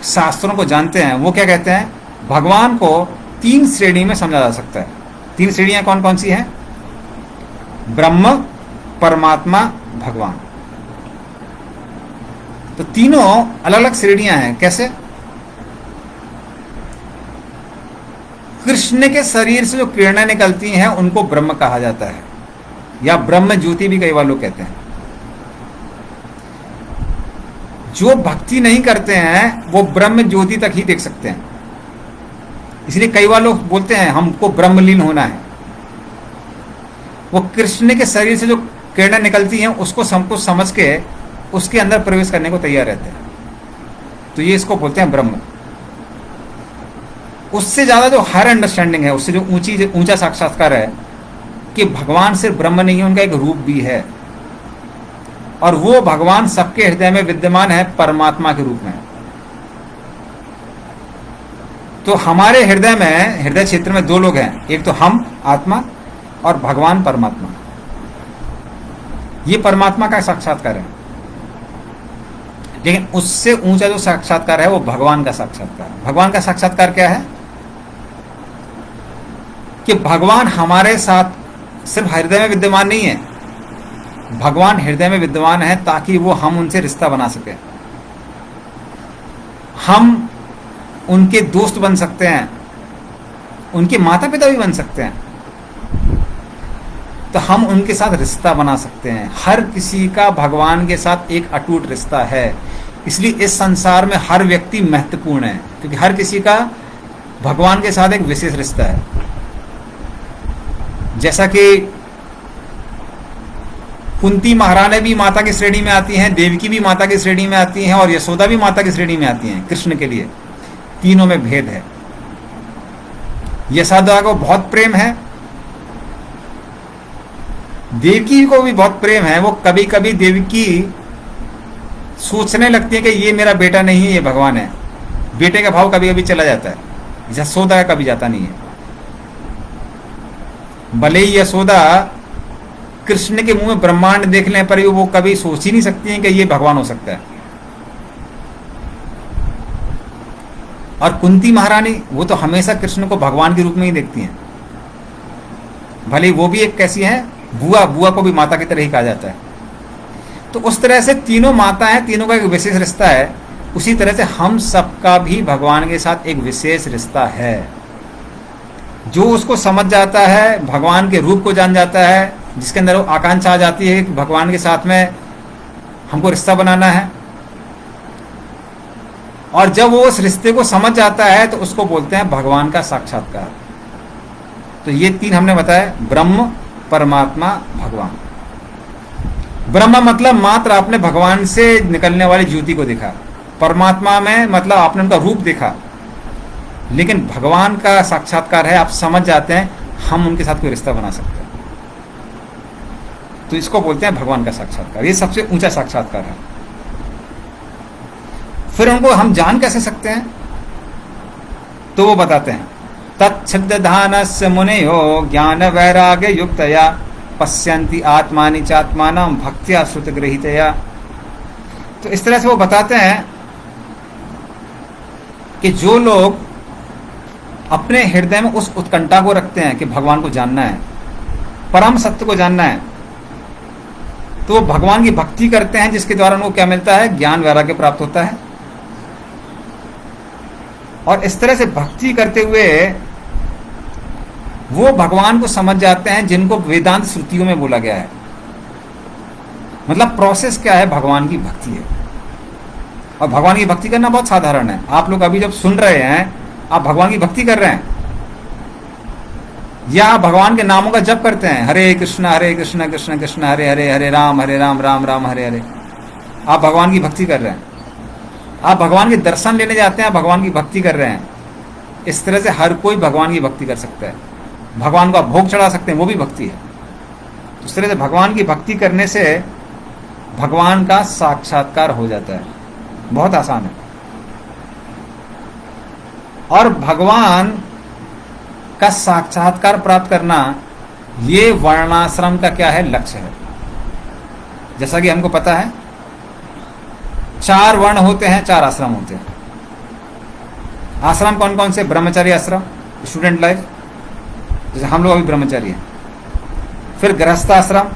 शास्त्रों को जानते हैं, वो क्या कहते हैं, भगवान को 3 श्रेणी में समझा जा सकता है। 3 श्रेणियां कौन कौन सी हैं, ब्रह्म, परमात्मा, भगवान। तो तीनों अलग अलग श्रेणियां हैं। कैसे, कृष्ण के शरीर से जो किरणें निकलती हैं उनको ब्रह्म कहा जाता है, या ब्रह्म ज्योति भी कई बार लोग कहते हैं। जो भक्ति नहीं करते हैं वो ब्रह्म ज्योति तक ही देख सकते हैं। इसलिए कई बार लोग बोलते हैं हमको ब्रह्मलीन होना है। वो कृष्ण के शरीर से जो किरणें निकलती हैं उसको सब कुछ समझ के उसके अंदर प्रवेश करने को तैयार रहते हैं। तो ये इसको बोलते हैं ब्रह्म। उससे ज्यादा जो हायर अंडरस्टैंडिंग है, उससे जो ऊंचा साक्षात्कार है कि भगवान सिर्फ ब्रह्म नहीं है, उनका एक रूप भी है, और वो भगवान सबके हृदय में विद्यमान है परमात्मा के रूप में। तो हमारे हृदय में, हृदय क्षेत्र में 2 लोग हैं, एक तो हम आत्मा और भगवान परमात्मा। ये परमात्मा का साक्षात्कार है। लेकिन उससे ऊंचा जो साक्षात्कार है वो भगवान का साक्षात्कार है। भगवान का साक्षात्कार क्या है कि भगवान हमारे साथ सिर्फ हृदय में विद्यमान नहीं है, भगवान हृदय में विद्यमान है ताकि वो हम उनसे रिश्ता बना सके, हम उनके दोस्त बन सकते हैं, उनके माता पिता भी बन सकते हैं। तो हम उनके साथ रिश्ता बना सकते हैं। हर किसी का भगवान के साथ एक अटूट रिश्ता है। इसलिए इस संसार में हर व्यक्ति महत्वपूर्ण है, क्योंकि हर किसी का भगवान के साथ एक विशेष रिश्ता है। जैसा कि कुंती महारानी भी माता की श्रेणी में आती हैं, देवकी भी माता की श्रेणी में आती हैं, और यशोदा भी माता की श्रेणी में आती हैं कृष्ण के लिए। तीनों में भेद है। यशोदा को बहुत प्रेम है, देवकी को भी बहुत प्रेम है। वो कभी कभी देवकी सोचने लगती है कि ये मेरा बेटा नहीं है, ये भगवान है। बेटे का भाव कभी कभी चला जाता है, यशोदा का कभी जाता नहीं है। भले ही यशोदा कृष्ण के मुंह में ब्रह्मांड देख लें पर वो कभी सोच ही नहीं सकती है कि ये भगवान हो सकता है। और कुंती महारानी वो तो हमेशा कृष्ण को भगवान के रूप में ही देखती हैं, भले वो भी एक कैसी है, बुआ, बुआ को भी माता की तरह ही कहा जाता है। तो उस तरह से तीनों माता हैं, तीनों का एक विशेष रिश्ता है। उसी तरह से हम सबका भी भगवान के साथ एक विशेष रिश्ता है। जो उसको समझ जाता है, भगवान के रूप को जान जाता है, जिसके अंदर वो आकांक्षा आ जाती है कि भगवान के साथ में हमको रिश्ता बनाना है, और जब वो उस रिश्ते को समझ जाता है तो उसको बोलते हैं भगवान का साक्षात्कार। तो ये तीन हमने बताया, ब्रह्म, परमात्मा, भगवान। ब्रह्म मतलब मात्र आपने भगवान से निकलने वाली ज्योति को देखा, परमात्मा में मतलब आपने उनका रूप देखा, लेकिन भगवान का साक्षात्कार है, आप समझ जाते हैं हम उनके साथ कोई रिश्ता बना सकते हैं, तो इसको बोलते हैं भगवान का साक्षात्कार। ये सबसे ऊंचा साक्षात्कार है। फिर उनको हम जान कैसे सकते हैं, तो वो बताते हैं, तच्छब्दधानस्य मुनयो ज्ञान वैराग्य युक्तया पश्यन्ति आत्मानि चात्मानं भक्त्या श्रुतगृहीतया। तो इस तरह से वो बताते हैं कि जो लोग अपने हृदय में उस उत्कंठा को रखते हैं कि भगवान को जानना है, परम सत्य को जानना है, तो वो भगवान की भक्ति करते हैं, जिसके द्वारा उनको क्या मिलता है, ज्ञान वैराग्य प्राप्त होता है। और इस तरह से भक्ति करते हुए वो भगवान को समझ जाते हैं जिनको वेदांत श्रुतियों में बोला गया है। मतलब प्रोसेस क्या है, भगवान की भक्ति है। और भगवान की भक्ति करना बहुत साधारण है। आप लोग अभी जब सुन रहे हैं, आप भगवान की भक्ति कर रहे हैं, या भगवान के नामों का जप करते हैं, हरे कृष्ण कृष्ण कृष्ण हरे हरे, हरे राम राम राम हरे हरे, आप भगवान की भक्ति कर रहे हैं। आप भगवान के दर्शन लेने जाते हैं, आप भगवान की भक्ति कर रहे हैं। इस तरह से हर कोई भगवान की भक्ति कर सकता है, भगवान को आप भोग चढ़ा सकते हैं, वो भी भक्ति है। इस तरह से भगवान की भक्ति करने से भगवान का साक्षात्कार हो जाता है, बहुत आसान है। और भगवान का साक्षात्कार प्राप्त करना, ये वर्णाश्रम का क्या है, लक्ष्य है। जैसा कि हमको पता है 4 वर्ण होते हैं, 4 आश्रम होते हैं। आश्रम कौन कौन से, ब्रह्मचर्य आश्रम, स्टूडेंट लाइफ, जैसे हम लोग अभी ब्रह्मचारी हैं। फिर गृहस्थ आश्रम,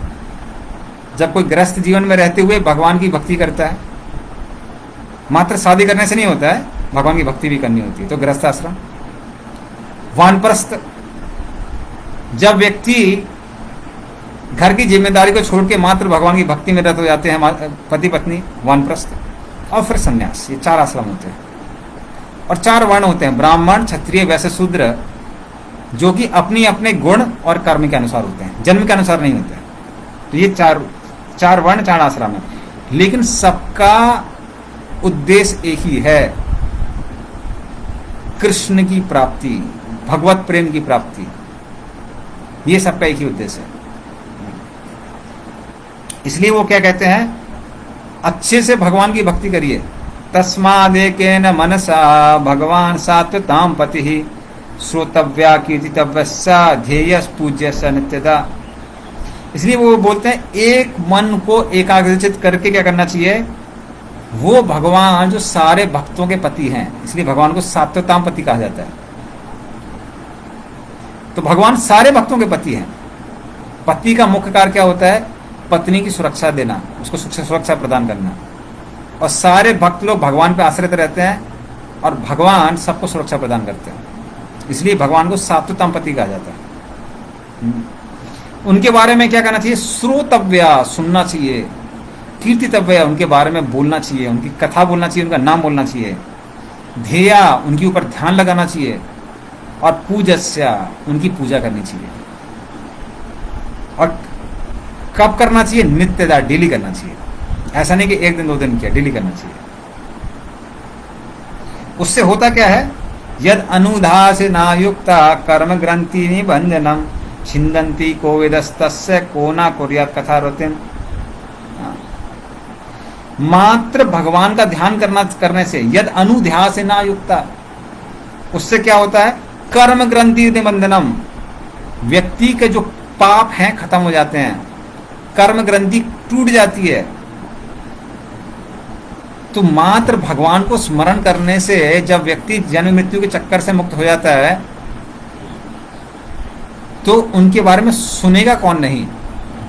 जब कोई गृहस्थ जीवन में रहते हुए भगवान की भक्ति करता है, मात्र शादी करने से नहीं होता है, भगवान की भक्ति भी करनी होती है, तो गृहस्थ आश्रम। वानप्रस्थ, जब व्यक्ति घर की जिम्मेदारी को छोड़ के मात्र भगवान की भक्ति में रत हो जाते हैं, पति पत्नी, वानप्रस्थ। और फिर संन्यास, ये 4 आश्रम होते हैं। और 4 वर्ण होते हैं, ब्राह्मण, क्षत्रिय, वैश्य, शूद्र, जो कि अपनी अपने गुण और कर्म के अनुसार होते हैं, जन्म के अनुसार नहीं होते हैं। तो ये 4 वर्ण, 4 आश्रम है, लेकिन सबका उद्देश्य एक ही है, कृष्ण की प्राप्ति, भगवत प्रेम की प्राप्ति। ये सबका एक ही उद्देश्य है। इसलिए वो क्या कहते हैं, अच्छे से भगवान की भक्ति करिए। तस्मादेकेन मनसा भगवान सात्वताम पति श्रोतव्या कीर्तितव्यस्या ध्येयस् पूज्यस्य नित्यदा। इसलिए वो बोलते हैं एक मन को एकाग्रचित करके क्या करना चाहिए, वो भगवान जो सारे भक्तों के पति हैं, इसलिए भगवान को सात्वताम पति कहा जाता है। तो भगवान सारे भक्तों के पति हैं। पति का मुख्य कार्य क्या होता है, पत्नी की सुरक्षा देना, उसको सुरक्षा प्रदान करना। और सारे भक्त लोग भगवान पे आश्रित रहते हैं और भगवान सबको सुरक्षा प्रदान करते हैं, इसलिए भगवान को सात्वताम पति कहा जाता है। उनके बारे में क्या करना चाहिए, श्रोतव्या, सुनना चाहिए, कीर्तितव्या, उनके बारे में बोलना चाहिए, उनकी कथा बोलना चाहिए, उनका नाम बोलना चाहिए, ध्येया, उनके ऊपर ध्यान लगाना चाहिए, और पूजस्या, उनकी पूजा करनी चाहिए। और कब करना चाहिए, नित्यदा, डेली करना चाहिए। ऐसा नहीं कि 1 दिन 2 दिन किया, डेली करना चाहिए। उससे होता क्या है, यद अनुदासीनायुक्ता कर्म ग्रंथि निबंधनम छिंदन्ति कोविदस्तस्य को न कुर्यात् कथारतिम। मात्र भगवान का ध्यान करने से, यद अनुध्यासेनायुक्ता, उससे क्या होता है, कर्म ग्रंथि निबंधनम, व्यक्ति के जो पाप हैं खत्म हो जाते हैं, कर्म ग्रंथि टूट जाती है। तो मात्र भगवान को स्मरण करने से जब व्यक्ति जन्म मृत्यु के चक्कर से मुक्त हो जाता है, तो उनके बारे में सुनेगा कौन नहीं?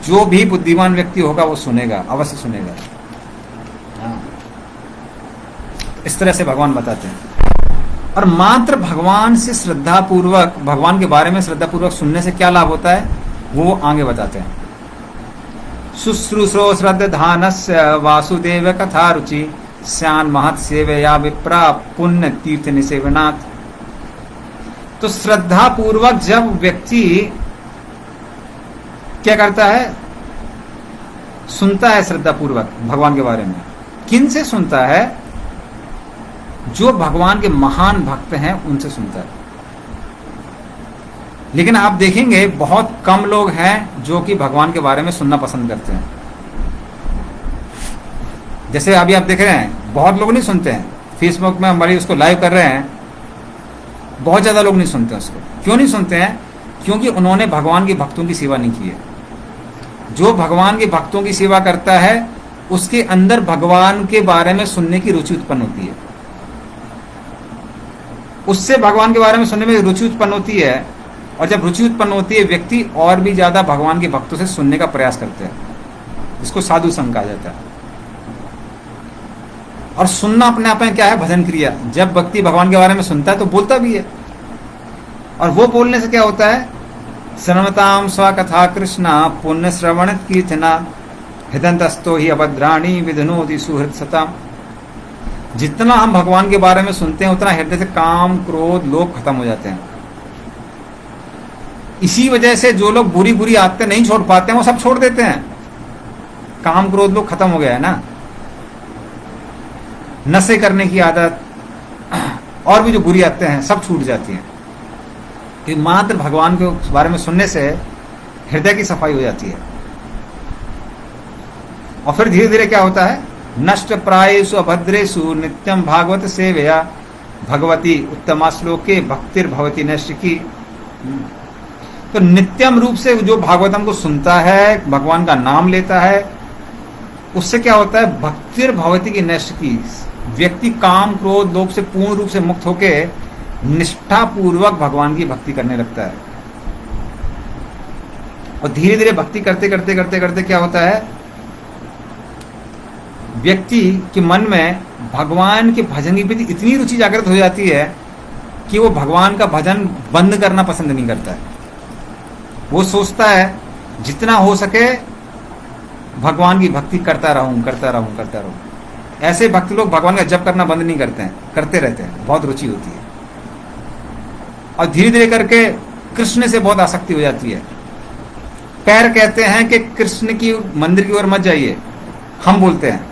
जो भी बुद्धिमान व्यक्ति होगा वो सुनेगा, अवश्य सुनेगा। हाँ। इस तरह से भगवान बताते हैं। और मात्र भगवान से श्रद्धा पूर्वक, भगवान के बारे में श्रद्धा पूर्वक सुनने से क्या लाभ होता है वो आगे बताते हैं। शुश्रूषो श्रद्धानस्य वासुदेव कथा रुचि स्यान महत् सेवया विप्रा पुण्य तीर्थ निसेवनाथ। तो श्रद्धा पूर्वक जब व्यक्ति क्या करता है, सुनता है श्रद्धा पूर्वक भगवान के बारे में, किन से सुनता है? जो भगवान के महान भक्त हैं उनसे सुनता है। लेकिन आप देखेंगे बहुत कम लोग हैं जो कि भगवान के बारे में सुनना पसंद करते हैं। जैसे अभी आप देख रहे हैं बहुत लोग नहीं सुनते हैं, फेसबुक में हमारी उसको लाइव कर रहे हैं, बहुत ज्यादा लोग नहीं सुनते उसको। क्यों नहीं सुनते हैं? क्योंकि उन्होंने भगवान के भक्तों की सेवा नहीं की है। जो भगवान के भक्तों की सेवा करता है उसके अंदर भगवान के बारे में सुनने की रुचि उत्पन्न होती है, उससे भगवान के बारे में सुनने में रुचि उत्पन्न होती है। और जब रुचि उत्पन्न होती है व्यक्ति और भी ज्यादा भगवान के भक्तों से सुनने का प्रयास करते हैं, इसको साधु संग कहा जाता है। और सुनना अपने आप में क्या है? भजन क्रिया। जब व्यक्ति भगवान के बारे में सुनता है तो बोलता भी है, और वो बोलने से क्या होता है? श्रवताम स्वकथा कृष्णा पुण्य श्रवण कीर्तना हिदंतस्तो ही अभद्राणी विधनोति सुहृद सताम। जितना हम भगवान के बारे में सुनते हैं उतना हृदय से काम क्रोध लोभ खत्म हो जाते हैं। इसी वजह से जो लोग बुरी बुरी आदतें नहीं छोड़ पाते हैं वो सब छोड़ देते हैं। काम क्रोध लोग खत्म हो गया है ना, नशे करने की आदत और भी जो बुरी आदतें हैं सब छूट जाती हैं। कि मात्र भगवान के बारे में सुनने से हृदय की सफाई हो जाती है। और फिर धीरे धीरे क्या होता है? नष्ट प्रायेषु अभद्रेषु नित्यम भागवत सेवया भगवती उत्तमा श्लोके भक्तिर्भवती नैष्ठिकी। तो नित्यम रूप से जो भागवतम को सुनता है, भगवान का नाम लेता है, उससे क्या होता है? भक्तिर्भवती की नैष्ठिकी। व्यक्ति काम क्रोध लोभ से पूर्ण रूप से मुक्त होके निष्ठा पूर्वक भगवान की भक्ति करने लगता है। और धीरे धीरे भक्ति करते करते करते करते क्या होता है? व्यक्ति के मन में भगवान के भजन के प्रति इतनी रुचि जागृत हो जाती है कि वो भगवान का भजन बंद करना पसंद नहीं करता है। वो सोचता है जितना हो सके भगवान की भक्ति करता रहूं करता रहूं करता रहूं। ऐसे भक्त लोग भगवान का जप करना बंद नहीं करते हैं, करते रहते हैं, बहुत रुचि होती है। और धीरे धीरे करके कृष्ण से बहुत आसक्ति हो जाती है। पैर कहते हैं कि कृष्ण की मंदिर की ओर मत जाइए, हम बोलते हैं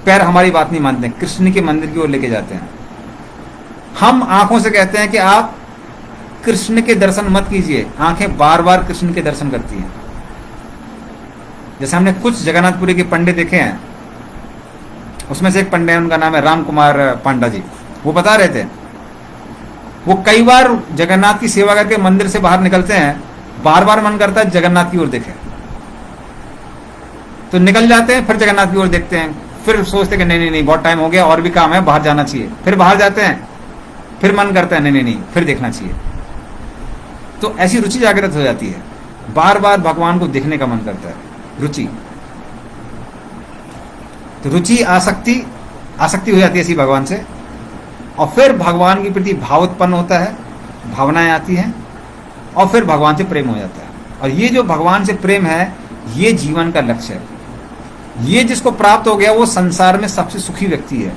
पैर हमारी बात नहीं मानते, कृष्ण के मंदिर की ओर लेके जाते हैं। हम आंखों से कहते हैं कि आप कृष्ण के दर्शन मत कीजिए, आंखें बार बार कृष्ण के दर्शन करती हैं। जैसे हमने कुछ जगन्नाथपुरी के पंडे देखे हैं, उसमें से एक पंडे हैं, उनका नाम है राम कुमार पांडा जी। वो बता रहे थे वो कई बार जगन्नाथ की सेवा करके मंदिर से बाहर निकलते हैं, बार बार मन करता है जगन्नाथ की ओर देखें, तो निकल जाते हैं, फिर जगन्नाथ की ओर देखते हैं, फिर सोचते कि नहीं नहीं बहुत टाइम हो गया और भी काम है, बाहर जाना चाहिए। फिर बाहर जाते हैं, फिर मन करता है नहीं नहीं नहीं फिर देखना चाहिए। तो ऐसी रुचि जागृत हो जाती है, बार बार भगवान को देखने का मन करता है, रुचि। तो रुचि आसक्ति हो जाती है ऐसी भगवान से। और फिर भगवान के प्रति भाव उत्पन्न होता है, भावनाएं आती हैं, और फिर भगवान से प्रेम हो जाता है। और ये जो भगवान से प्रेम है ये जीवन का लक्ष्य है। ये जिसको प्राप्त हो गया वो संसार में सबसे सुखी व्यक्ति है।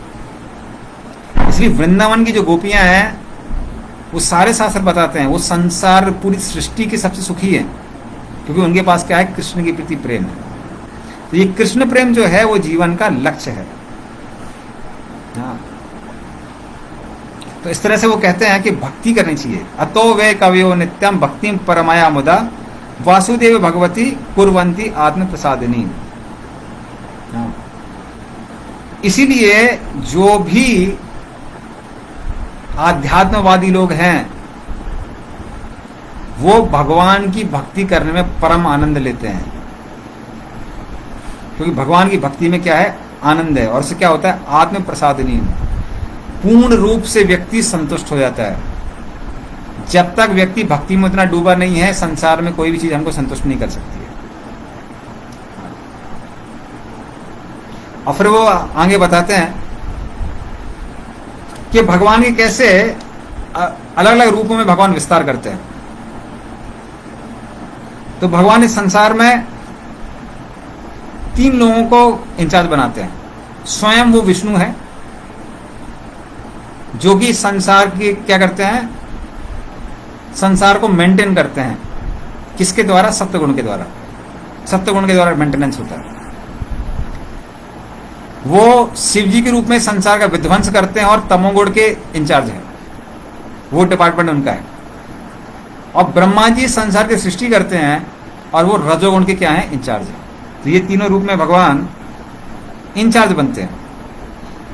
इसलिए वृंदावन की जो गोपियां हैं वो सारे शास्त्र बताते हैं वो संसार पूरी सृष्टि के सबसे सुखी है, क्योंकि उनके पास क्या है? कृष्ण के प्रति प्रेम है। तो ये कृष्ण प्रेम जो है वो जीवन का लक्ष्य है। हाँ। तो इस तरह से वो कहते हैं कि भक्ति करनी चाहिए। अतो वे कवयो नित्यम भक्तिम परमाया मुदा वासुदेव भगवती कुर्वन्ति आत्म प्रसादिनी। इसीलिए जो भी आध्यात्मवादी लोग हैं वो भगवान की भक्ति करने में परम आनंद लेते हैं, क्योंकि भगवान की भक्ति में क्या है? आनंद है, और इससे क्या होता है, आत्म प्रसादनी, पूर्ण रूप से व्यक्ति संतुष्ट हो जाता है। जब तक व्यक्ति भक्ति में उतना डूबा नहीं है, संसार में कोई भी चीज हमको संतुष्ट नहीं कर सकती है। और फिर वो आगे बताते हैं कि भगवान के कैसे अलग अलग रूपों में भगवान विस्तार करते हैं। तो भगवान इस संसार में 3 लोगों को इंचार्ज बनाते हैं। स्वयं वो विष्णु है, जो कि संसार की क्या करते हैं, संसार को मेंटेन करते हैं। किसके द्वारा? सत्वगुण के द्वारा। सत्वगुण के द्वारा मेंटेनेंस होता है। वो शिव जी के रूप में संसार का विध्वंस करते हैं और तमोगुण के इंचार्ज हैं, वो डिपार्टमेंट उनका है। और ब्रह्मा जी संसार की सृष्टि करते हैं और वो रजोगुण के क्या है, इंचार्ज है। तो ये तीनों रूप में भगवान इंचार्ज बनते हैं।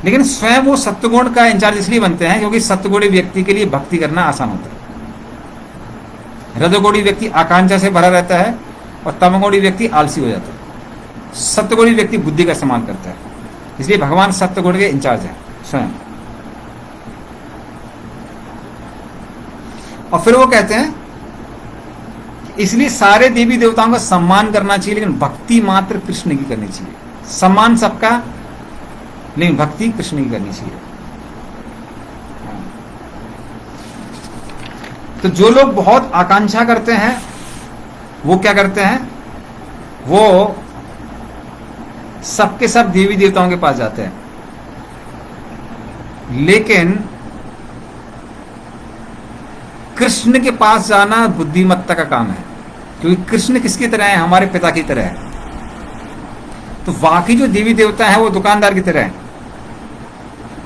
लेकिन स्वयं वो सत्वगुण का इंचार्ज इसलिए बनते हैं क्योंकि सत्वगुणी व्यक्ति के लिए भक्ति करना आसान होता है। रजोगुणी व्यक्ति आकांक्षा से भरा रहता है और तमोगुणी व्यक्ति आलसी हो जाता है। सत्वगुणी व्यक्ति बुद्धि का इस्तेमाल करता है, इसलिए भगवान सत्वगुण के इंचार्ज है स्वयं। और फिर वो कहते हैं इसलिए सारे देवी देवताओं का सम्मान करना चाहिए, लेकिन भक्ति मात्र कृष्ण की करनी चाहिए। सम्मान सबका, लेकिन भक्ति कृष्ण की करनी चाहिए। तो जो लोग बहुत आकांक्षा करते हैं वो क्या करते हैं, वो सबके सब देवी देवताओं के पास जाते हैं। लेकिन कृष्ण के पास जाना बुद्धिमत्ता का काम है, क्योंकि कृष्ण किसकी तरह है, हमारे पिता की तरह है। तो बाकी जो देवी देवता है वो दुकानदार की तरह है।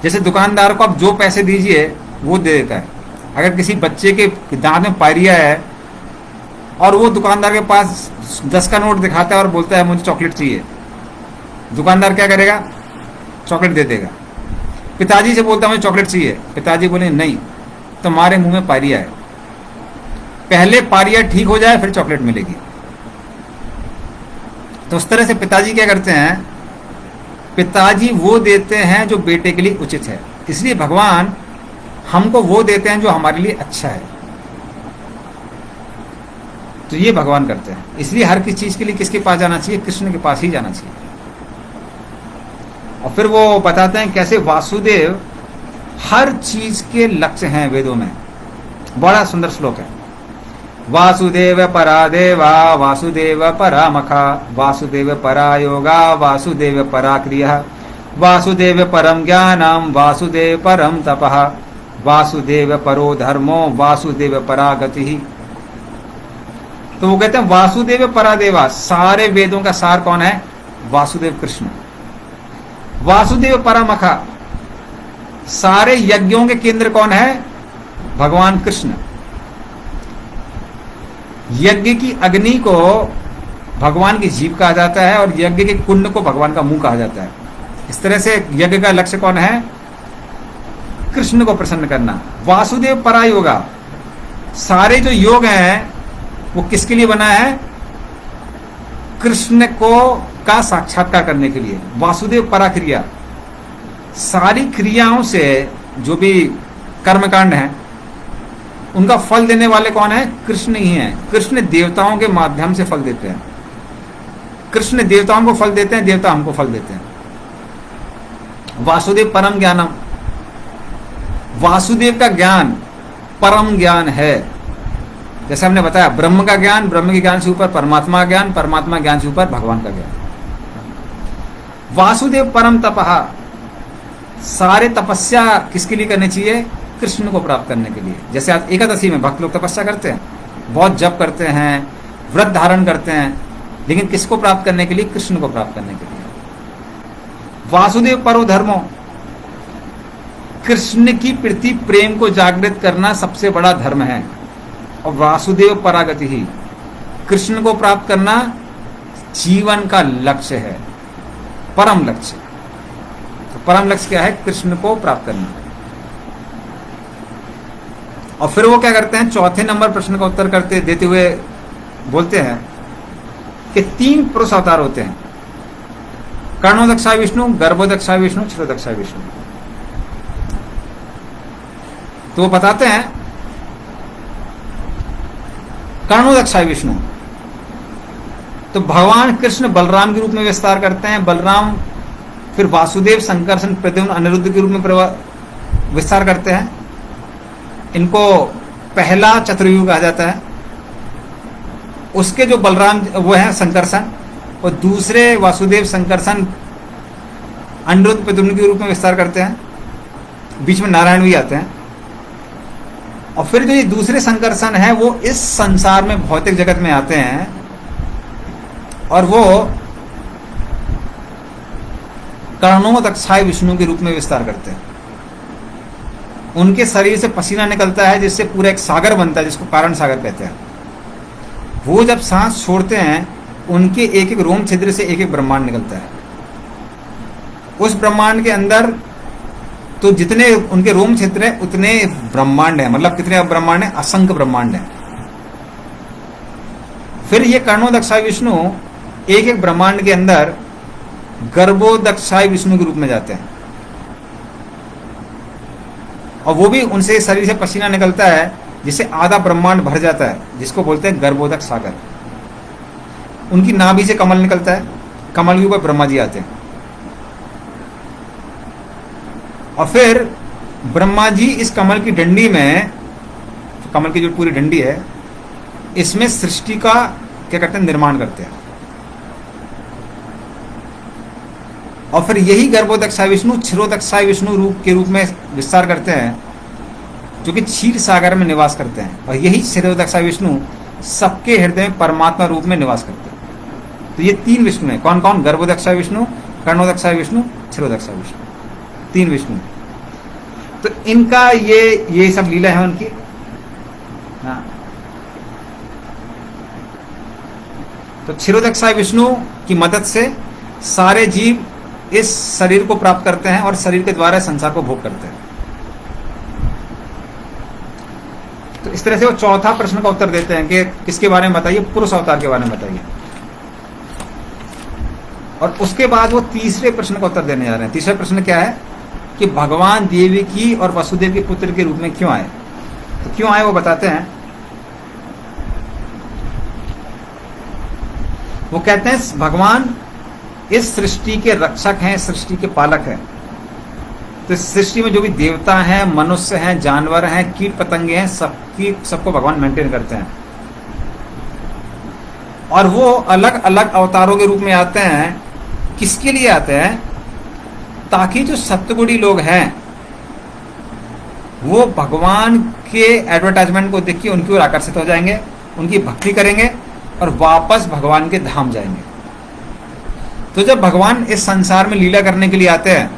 जैसे दुकानदार को आप जो पैसे दीजिए वो दे देता है। अगर किसी बच्चे के दांत में पायरिया है और वो दुकानदार के पास 10 का नोट दिखाता है और बोलता है मुझे चॉकलेट चाहिए, दुकानदार क्या करेगा, चॉकलेट दे देगा। पिताजी से बोलता है मुझे चॉकलेट चाहिए, पिताजी बोले नहीं, तुम्हारे मुंह में पायरिया है, पहले पायरिया ठीक हो जाए फिर चॉकलेट मिलेगी। तो उस तरह से पिताजी क्या करते हैं, पिताजी वो देते हैं जो बेटे के लिए उचित है। इसलिए भगवान हमको वो देते हैं जो हमारे लिए अच्छा है। तो ये भगवान करते हैं। इसलिए हर किसी चीज के लिए किसके पास जाना चाहिए, कृष्ण के पास ही जाना चाहिए। और फिर वो बताते हैं कैसे वासुदेव हर चीज के लक्ष्य हैं वेदों में। बड़ा सुंदर श्लोक है। वासुदेव परा देवा वासुदेव परा मखा वासुदेव परा योगा वासुदेव परा क्रिया वासुदेव परम ज्ञानम वासुदेव परम तपः वासुदेव परो धर्मो वासुदेव परा गति। तो वो कहते हैं वासुदेव परा देवा, सारे वेदों का सार कौन है, वासुदेव कृष्ण। वासुदेव परमखा, सारे यज्ञों के केंद्र कौन है, भगवान कृष्ण। यज्ञ की अग्नि को भगवान की जीभ कहा जाता है और यज्ञ के कुंड को भगवान का मुंह कहा जाता है। इस तरह से यज्ञ का लक्ष्य कौन है, कृष्ण को प्रसन्न करना। वासुदेव परा योगा, सारे जो योग हैं वो किसके लिए बना है, कृष्ण को का साक्षात्कार करने के लिए। वासुदेव परा क्रिया, सारी क्रियाओं से जो भी कर्मकांड है उनका फल देने वाले कौन है, कृष्ण ही है। कृष्ण देवताओं के माध्यम से फल देते हैं। कृष्ण देवताओं को फल देते हैं, देवता हमको फल देते हैं। वासुदेव परम ज्ञानम, वासुदेव का ज्ञान परम ज्ञान है। जैसे हमने बताया ब्रह्म का ज्ञान, ब्रह्म के ज्ञान से ऊपर परमात्मा ज्ञान, परमात्मा ज्ञान से ऊपर भगवान का ज्ञान। वासुदेव परम तपः, सारे तपस्या किसके लिए करनी चाहिए, कृष्ण को प्राप्त करने के लिए। जैसे आज एकादशी में भक्त लोग तपस्या करते हैं, बहुत जप करते हैं, व्रत धारण करते हैं, लेकिन किसको प्राप्त करने के लिए, कृष्ण को प्राप्त करने के लिए। वासुदेव परो धर्मो, कृष्ण की प्रति प्रेम को जागृत करना सबसे बड़ा धर्म है। और वासुदेव परागति ही, कृष्ण को प्राप्त करना जीवन का लक्ष्य है, परम लक्ष्य। तो परम लक्ष्य क्या है, कृष्ण को प्राप्त करना। और फिर वो क्या करते हैं, चौथे नंबर प्रश्न का उत्तर करते देते हुए बोलते हैं कि 3 पुरुष अवतार होते हैं। कर्णोदक्षा विष्णु, गर्भोदक्षा विष्णु, क्षीरोदक्षा विष्णु। तो वो बताते हैं कर्णोदक्षा विष्णु तो भगवान कृष्ण बलराम के रूप में विस्तार करते हैं, बलराम फिर वासुदेव, संकर्षण, प्रद्युम्न, अनिरुद्ध के रूप में विस्तार करते हैं। इनको पहला चतुर्युग कहा जाता है। उसके जो बलराम वो है संकर्षण, और दूसरे वासुदेव, संकर्षण, अनिरुद्ध, प्रद्युम्न के रूप में विस्तार करते हैं। बीच में नारायण भी आते हैं। और फिर जो ये दूसरे संकर्षण है वो इस संसार में भौतिक जगत में आते हैं और वो कर्णोदक्षाय विष्णु के रूप में विस्तार करते हैं। उनके शरीर से पसीना निकलता है जिससे पूरा एक सागर बनता है जिसको कारण सागर कहते हैं। वो जब सांस छोड़ते हैं उनके एक एक रोम छिद्र से एक एक ब्रह्मांड निकलता है। उस ब्रह्मांड के अंदर तो जितने उनके रोम छिद्र है उतने ब्रह्मांड है। मतलब कितने ब्रह्मांड है? असंख्य ब्रह्मांड है। फिर ये कर्णोदक्षाय विष्णु एक एक ब्रह्मांड के अंदर गर्भोदक्षाय विष्णु के रूप में जाते हैं और वो भी उनसे शरीर से पसीना निकलता है जिससे आधा ब्रह्मांड भर जाता है, जिसको बोलते हैं गर्भोदक सागर। उनकी नाभि से कमल निकलता है, कमल के ऊपर ब्रह्मा जी आते हैं और फिर ब्रह्मा जी इस कमल की डंडी में, कमल की जो पूरी डंडी है, इसमें सृष्टि का क्या करते हैं? निर्माण करते हैं। और फिर यही गर्भोदक्षाय विष्णु क्षीरोदक्षाय विष्णु के रूप में विस्तार करते हैं, जो कि क्षीर सागर में निवास करते हैं। और यही क्षीरोदक्षाय विष्णु सबके हृदय में परमात्मा रूप में निवास करते हैं। तो ये तीन विष्णु हैं। कौन कौन? गर्भोदक्षाय विष्णु, कर्णोदक्षाय विष्णु, क्षीरोदक्षाय विष्णु, तीन विष्णु। तो इनका ये सब लीला है उनकी। हाँ, तो क्षीरोदक्षाय विष्णु की मदद से सारे जीव इस शरीर को प्राप्त करते हैं और शरीर के द्वारा संसार को भोग करते हैं। तो इस तरह से वो चौथा प्रश्न का उत्तर देते हैं कि किसके बारे में बताइए? पुरुष अवतार के बारे में बताइए। और उसके बाद वो तीसरे प्रश्न का उत्तर देने जा रहे हैं। तीसरा प्रश्न क्या है कि भगवान देवकी और वसुदेव के पुत्र के रूप में क्यों आए? तो क्यों आए वो बताते हैं। वो कहते हैं भगवान इस सृष्टि के रक्षक हैं, सृष्टि के पालक हैं। तो इस सृष्टि में जो भी देवता हैं, मनुष्य हैं, जानवर हैं, कीट पतंगे हैं, सबको भगवान मेंटेन करते हैं। और वो अलग अलग अवतारों के रूप में आते हैं। किसके लिए आते हैं? ताकि जो सत्गुणी लोग हैं वो भगवान के एडवर्टाइजमेंट को देख के उनकी ओर आकर्षित हो जाएंगे, उनकी भक्ति करेंगे और वापस भगवान के धाम जाएंगे। तो जब भगवान इस संसार में लीला करने के लिए आते हैं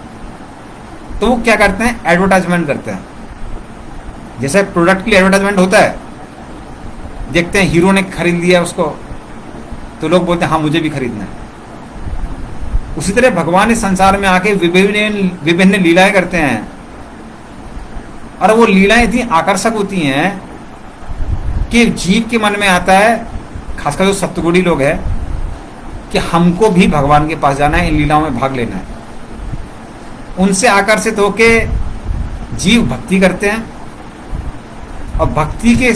तो वो क्या करते हैं? एडवर्टाइजमेंट करते हैं। जैसे प्रोडक्ट की एडवर्टाइजमेंट होता है, देखते हैं हीरो ने खरीद लिया उसको तो लोग बोलते हैं हाँ मुझे भी खरीदना है। उसी तरह भगवान इस संसार में आके विभिन्न लीलाएं करते हैं और वो लीलाएं इतनी आकर्षक होती हैं कि जीव के मन में आता है, खासकर जो सत्गुणी लोग हैं, कि हमको भी भगवान के पास जाना है, इन लीलाओं में भाग लेना है। उनसे आकर्षित होके जीव भक्ति करते हैं और भक्ति के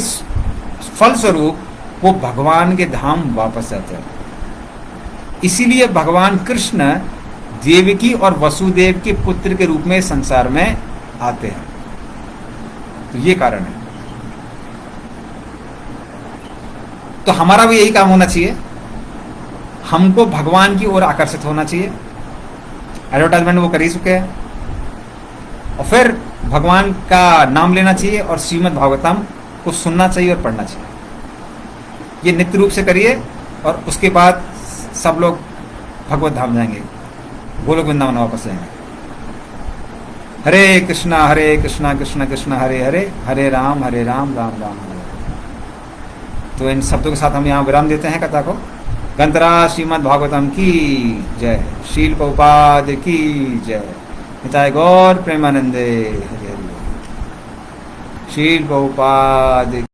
फलस्वरूप वो भगवान के धाम वापस जाते हैं। इसीलिए भगवान कृष्ण देवकी और वसुदेव के पुत्र के रूप में संसार में आते हैं। तो ये कारण है। तो हमारा भी यही काम होना चाहिए, हमको भगवान की ओर आकर्षित होना चाहिए। एडवर्टाइजमेंट वो कर ही चुके हैं और फिर भगवान का नाम लेना चाहिए और श्रीमद् भागवतम को सुनना चाहिए और पढ़ना चाहिए। ये नित्य रूप से करिए और उसके बाद सब लोग भगवत धाम जाएंगे, गोलोक वृंदावन वापस जाएंगे। हरे कृष्णा कृष्ण कृष्ण हरे हरे, हरे राम राम राम हरे। तो इन शब्दों के साथ हम यहाँ विराम देते हैं कथा को। गंतरा श्रीमद् भागवतम की जय, शील प्रभुपाद की जय, निताय गौर प्रेमानंदे हरे हरे, शील प्रभुपाद।